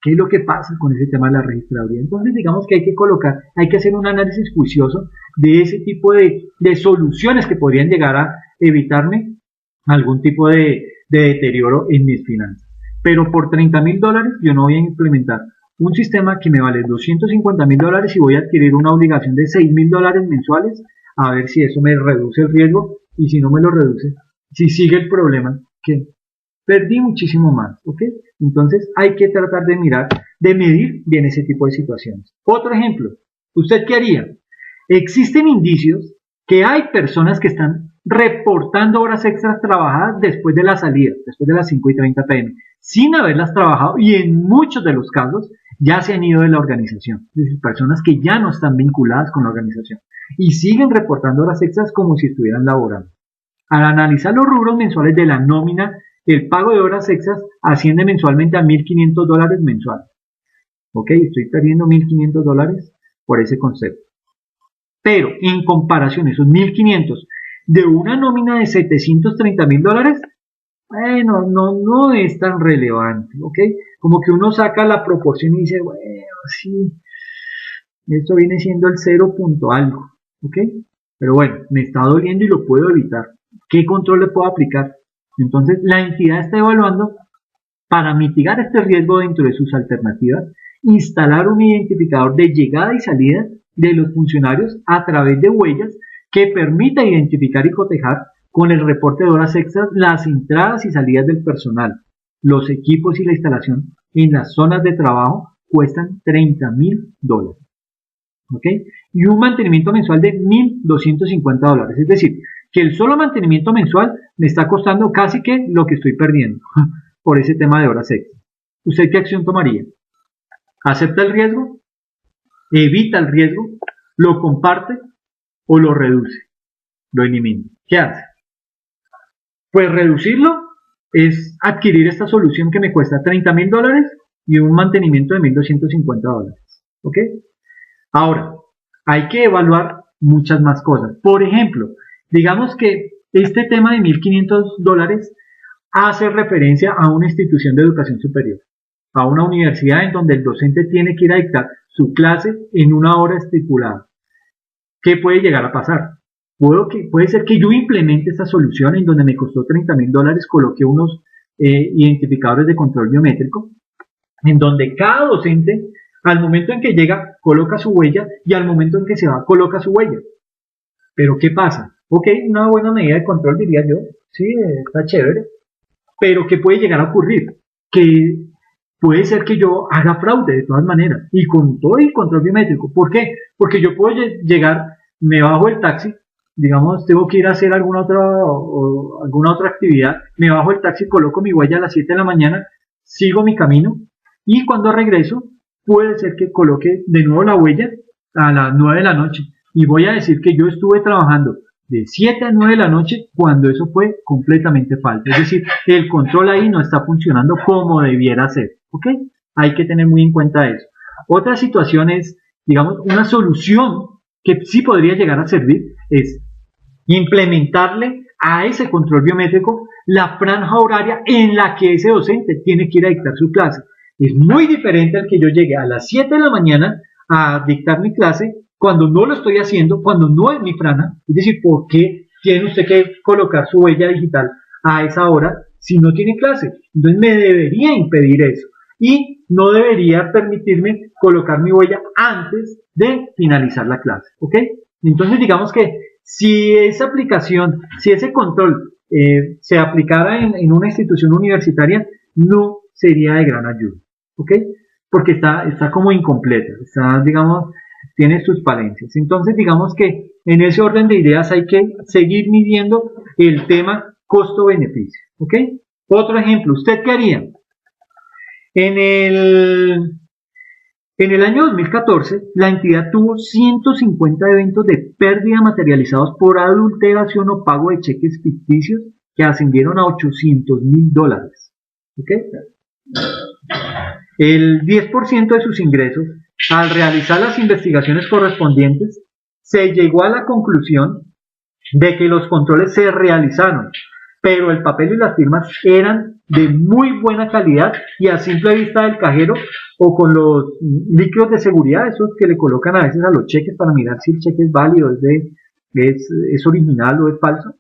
[SPEAKER 1] ¿Qué es lo que pasa con ese tema de la registraduría? Entonces, digamos que hay que hacer un análisis juicioso de ese tipo de soluciones que podrían llegar a evitarme algún tipo de deterioro en mis finanzas. Pero por $30,000 yo no voy a implementar un sistema que me vale $250,000 y voy a adquirir una obligación de $6,000 mensuales a ver si eso me reduce el riesgo y si no me lo reduce, si sigue el problema, que perdí muchísimo más, ¿ok? Entonces hay que tratar de mirar, de medir bien ese tipo de situaciones. Otro ejemplo, ¿usted qué haría? Existen indicios que hay personas que están reportando horas extras trabajadas después de la salida, después de las 5:30 p.m., sin haberlas trabajado y en muchos de los casos ya se han ido de la organización, es decir, personas que ya no están vinculadas con la organización y siguen reportando horas extras como si estuvieran laborando. Al analizar los rubros mensuales de la nómina, el pago de horas extras asciende mensualmente a $1,500 mensuales. Ok, estoy perdiendo $1,500 por ese concepto. Pero en comparación, esos 1,500 de una nómina de $730,000, bueno, no es tan relevante, ¿ok? Como que uno saca la proporción y dice, bueno, sí, esto viene siendo el 0 punto algo, ¿ok? Pero bueno, me está doliendo y lo puedo evitar. ¿Qué control le puedo aplicar? Entonces, la entidad está evaluando para mitigar este riesgo dentro de sus alternativas, instalar un identificador de llegada y salida de los funcionarios a través de huellas que permita identificar y cotejar con el reporte de horas extras las entradas y salidas del personal. Los equipos y la instalación en las zonas de trabajo cuestan $30,000. ¿Ok? Y un mantenimiento mensual de $1,250. Es decir, que el solo mantenimiento mensual me está costando casi que lo que estoy perdiendo por ese tema de horas extras. ¿Usted qué acción tomaría? ¿Acepta el riesgo? ¿Evita el riesgo? ¿Lo comparte? ¿O lo reduce? ¿Lo elimina? ¿Qué hace? Pues reducirlo es adquirir esta solución que me cuesta $30,000 y un mantenimiento de $1,250. ¿Ok? Ahora, hay que evaluar muchas más cosas. Por ejemplo, digamos que este tema de $1,500 hace referencia a una institución de educación superior, a una universidad en donde el docente tiene que ir a dictar su clase en una hora estipulada. ¿Qué puede llegar a pasar? Puede ser que yo implemente esta solución en donde me costó $30,000, coloqué unos identificadores de control biométrico, en donde cada docente, al momento en que llega, coloca su huella y al momento en que se va, coloca su huella. Pero ¿qué pasa? Ok, una buena medida de control diría yo, sí, está chévere, pero ¿qué puede llegar a ocurrir? Que puede ser que yo haga fraude de todas maneras, y con todo el control biométrico. ¿Por qué? Porque yo puedo llegar, me bajo el taxi, digamos, tengo que ir a hacer alguna otra actividad, me bajo el taxi, coloco mi huella a las 7 de la mañana, sigo mi camino, y cuando regreso, puede ser que coloque de nuevo la huella a las 9 de la noche, y voy a decir que yo estuve trabajando de 7 a 9 de la noche cuando eso fue completamente falso. Es decir, el control ahí no está funcionando como debiera ser. ¿Ok? Hay que tener muy en cuenta eso. Otra situación es, digamos, una solución que sí podría llegar a servir es implementarle a ese control biométrico la franja horaria en la que ese docente tiene que ir a dictar su clase. Es muy diferente al que yo llegue a las 7 de la mañana a dictar mi clase cuando no lo estoy haciendo, cuando no es mi franja. Es decir, ¿por qué tiene usted que colocar su huella digital a esa hora si no tiene clase? Entonces me debería impedir eso y no debería permitirme colocar mi huella antes de finalizar la clase. ¿Ok? Entonces digamos que si esa aplicación, si ese control se aplicara en una institución universitaria, no sería de gran ayuda. ¿Ok? Porque está como incompleta, está, digamos, tiene sus falencias. Entonces, digamos que en ese orden de ideas hay que seguir midiendo el tema costo-beneficio. ¿Ok? Otro ejemplo, ¿usted qué haría? En el año 2014, la entidad tuvo 150 eventos de pérdida materializados por adulteración o pago de cheques ficticios que ascendieron a $800,000. ¿Ok? El 10% de sus ingresos, al realizar las investigaciones correspondientes, se llegó a la conclusión de que los controles se realizaron, pero el papel y las firmas eran de muy buena calidad y a simple vista del cajero o con los líquidos de seguridad, esos que le colocan a veces a los cheques para mirar si el cheque es válido, es original o es falso,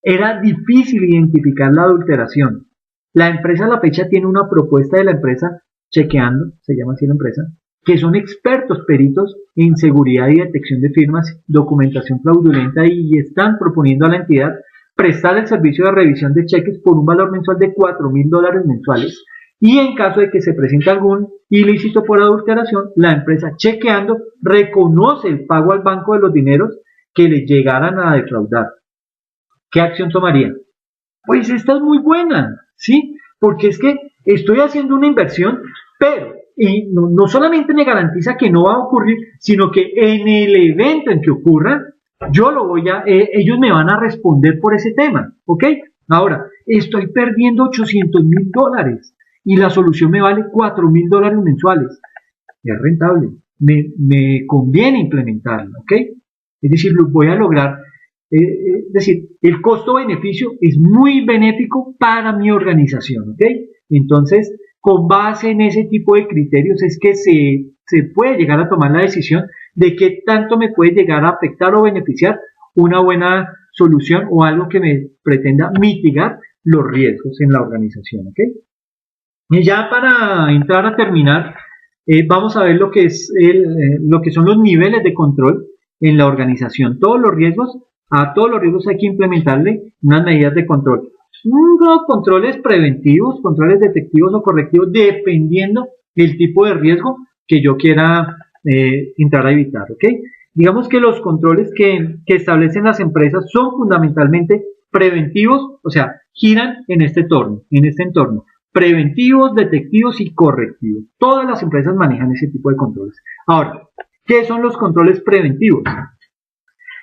[SPEAKER 1] era difícil identificar la adulteración. La empresa a la fecha tiene una propuesta de la empresa Chequeando, se llama así la empresa, que son expertos peritos en seguridad y detección de firmas, documentación fraudulenta y están proponiendo a la entidad prestar el servicio de revisión de cheques por un valor mensual de $4,000 mensuales y en caso de que se presente algún ilícito por adulteración, la empresa Chequeando reconoce el pago al banco de los dineros que le llegaran a defraudar. ¿Qué acción tomaría? Pues esta es muy buena, ¿sí? Porque es que estoy haciendo una inversión, pero no solamente me garantiza que no va a ocurrir, sino que en el evento en que ocurra, ellos me van a responder por ese tema, ¿ok? Ahora, estoy perdiendo $800,000 y la solución me vale $4,000 mensuales. Es rentable, me conviene implementarla, ¿ok? Es decir, lo voy a lograr. Es decir, el costo-beneficio es muy benéfico para mi organización, ¿ok? Entonces, con base en ese tipo de criterios es que se puede llegar a tomar la decisión de qué tanto me puede llegar a afectar o beneficiar una buena solución o algo que me pretenda mitigar los riesgos en la organización, ¿ok? Y ya para entrar a terminar, vamos a ver lo que son los niveles de control en la organización. A todos los riesgos hay que implementarle unas medidas de control. Unos controles preventivos, controles detectivos o correctivos, dependiendo del tipo de riesgo que yo quiera entrar a evitar, ¿ok? Digamos que los controles que establecen las empresas son fundamentalmente preventivos, o sea, giran en este entorno. Preventivos, detectivos y correctivos. Todas las empresas manejan ese tipo de controles. Ahora, ¿qué son los controles preventivos?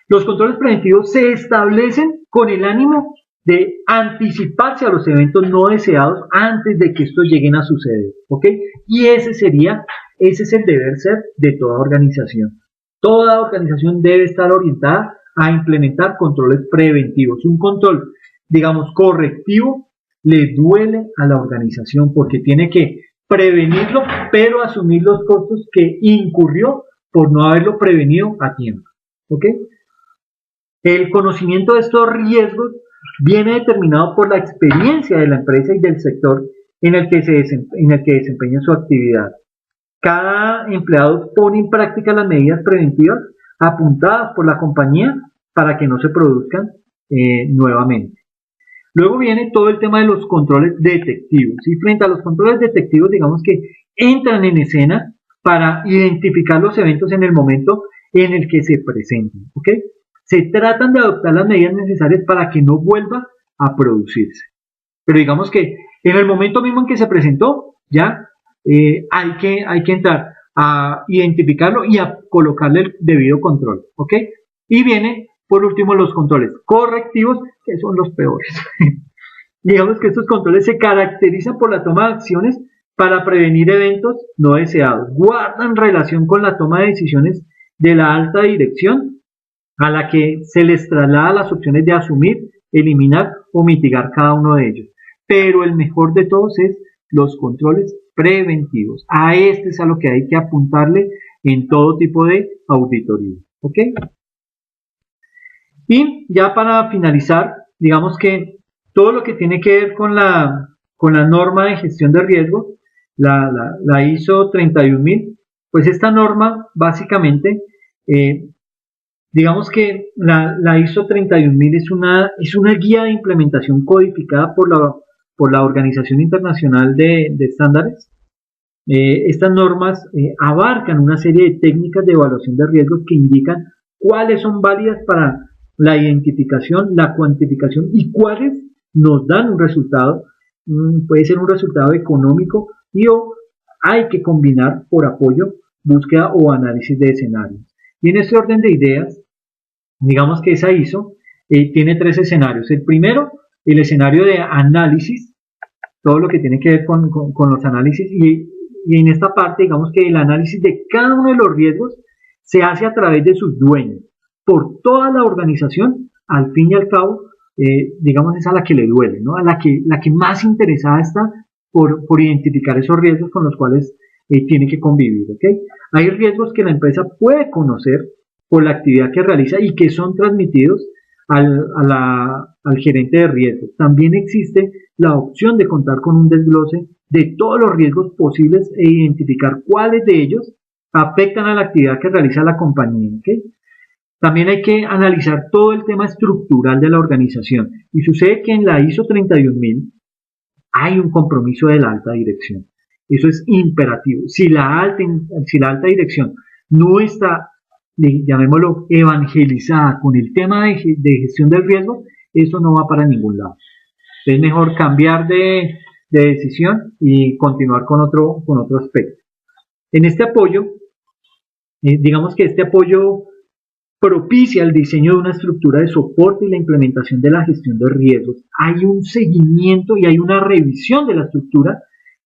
[SPEAKER 1] Los controles preventivos se establecen con el ánimo de anticiparse a los eventos no deseados antes de que estos lleguen a suceder, ¿ok? Y ese es el deber ser de toda organización. Toda organización debe estar orientada a implementar controles preventivos. Un control, digamos, correctivo le duele a la organización porque tiene que prevenirlo, pero asumir los costos que incurrió por no haberlo prevenido a tiempo, ¿ok? El conocimiento de estos riesgos viene determinado por la experiencia de la empresa y del sector en el que desempeña su actividad. Cada empleado pone en práctica las medidas preventivas apuntadas por la compañía para que no se produzcan nuevamente. Luego viene todo el tema de los controles detectivos. Y frente a los controles detectivos, digamos que entran en escena para identificar los eventos en el momento en el que se presentan. ¿Ok? Se tratan de adoptar las medidas necesarias para que no vuelva a producirse. Pero digamos que en el momento mismo en que se presentó, ya hay que entrar a identificarlo y a colocarle el debido control. ¿Ok? Y viene, por último, los controles correctivos, que son los peores. Digamos que estos controles se caracterizan por la toma de acciones para prevenir eventos no deseados. Guardan relación con la toma de decisiones de la alta dirección a la que se les traslada las opciones de asumir, eliminar o mitigar cada uno de ellos. Pero el mejor de todos es los controles preventivos. A este es a lo que hay que apuntarle en todo tipo de auditoría. ¿Ok? Y ya para finalizar, digamos que todo lo que tiene que ver con la norma de gestión de riesgo, la ISO 31000, pues esta norma básicamente, digamos que la ISO 31000 es una guía de implementación codificada por la Organización Internacional de Estándares. Estas normas abarcan una serie de técnicas de evaluación de riesgos que indican cuáles son válidas para la identificación, la cuantificación y cuáles nos dan un resultado. Puede ser un resultado económico y o hay que combinar por apoyo, búsqueda o análisis de escenarios. Y en este orden de ideas, digamos que esa ISO tiene tres escenarios. El primero, el escenario de análisis, todo lo que tiene que ver con los análisis y en esta parte, digamos que el análisis de cada uno de los riesgos se hace a través de sus dueños, por toda la organización, al fin y al cabo, digamos, es a la que le duele, ¿no? A la que más interesada está por identificar esos riesgos con los cuales tiene que convivir, ¿ok? Hay riesgos que la empresa puede conocer por la actividad que realiza y que son transmitidos al gerente de riesgos. También existe la opción de contar con un desglose de todos los riesgos posibles e identificar cuáles de ellos afectan a la actividad que realiza la compañía, ¿ok? También hay que analizar todo el tema estructural de la organización. Y sucede que en la ISO 31000 hay un compromiso de la alta dirección. Eso es imperativo. Si la alta dirección no está, llamémoslo, evangelizada con el tema de gestión del riesgo, eso no va para ningún lado. Es mejor cambiar de decisión y continuar con otro aspecto. En este apoyo, digamos que este apoyo propicia el diseño de una estructura de soporte y la implementación de la gestión de riesgos. Hay un seguimiento y hay una revisión de la estructura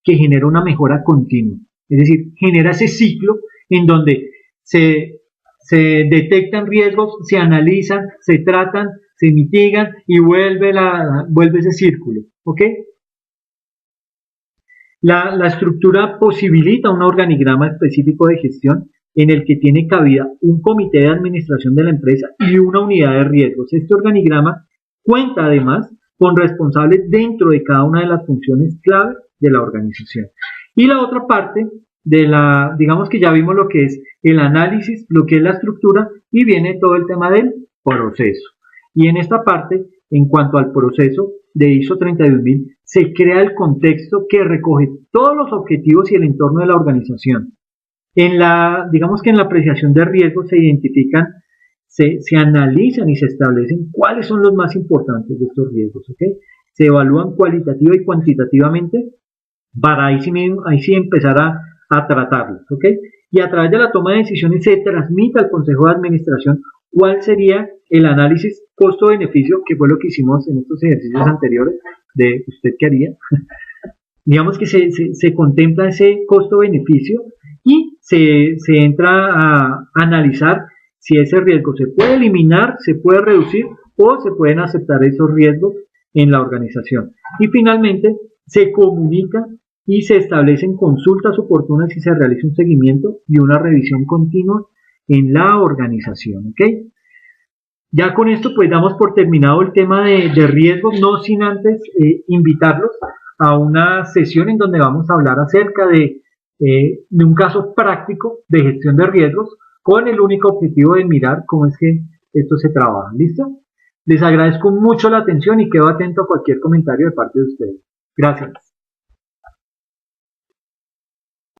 [SPEAKER 1] que genera una mejora continua. Es decir, genera ese ciclo en donde se detectan riesgos, se analizan, se tratan, se mitigan y vuelve ese círculo. ¿Ok? La estructura posibilita un organigrama específico de gestión en el que tiene cabida un comité de administración de la empresa y una unidad de riesgos. Este organigrama cuenta además con responsables dentro de cada una de las funciones clave de la organización. Y la otra parte digamos que ya vimos lo que es el análisis, lo que es la estructura y viene todo el tema del proceso. Y en esta parte, en cuanto al proceso de ISO 31000, se crea el contexto que recoge todos los objetivos y el entorno de la organización. Digamos que en la apreciación de riesgos se identifican, se analizan y se establecen cuáles son los más importantes de estos riesgos, ¿ok? Se evalúan cualitativa y cuantitativamente para ahí sí empezar a tratarlos, ¿ok? Y a través de la toma de decisiones se transmite al Consejo de Administración cuál sería el análisis costo-beneficio, que fue lo que hicimos en estos ejercicios anteriores de usted qué haría. Digamos que se contempla ese costo-beneficio y se entra a analizar si ese riesgo se puede eliminar, se puede reducir o se pueden aceptar esos riesgos en la organización. Y finalmente se comunica y se establecen consultas oportunas y se realiza un seguimiento y una revisión continua en la organización. ¿Okay? Ya con esto pues damos por terminado el tema de riesgos, no sin antes invitarlos a una sesión en donde vamos a hablar acerca de un caso práctico de gestión de riesgos con el único objetivo de mirar cómo es que esto se trabaja. ¿Listo? Les agradezco mucho la atención y quedo atento a cualquier comentario de parte de ustedes. Gracias.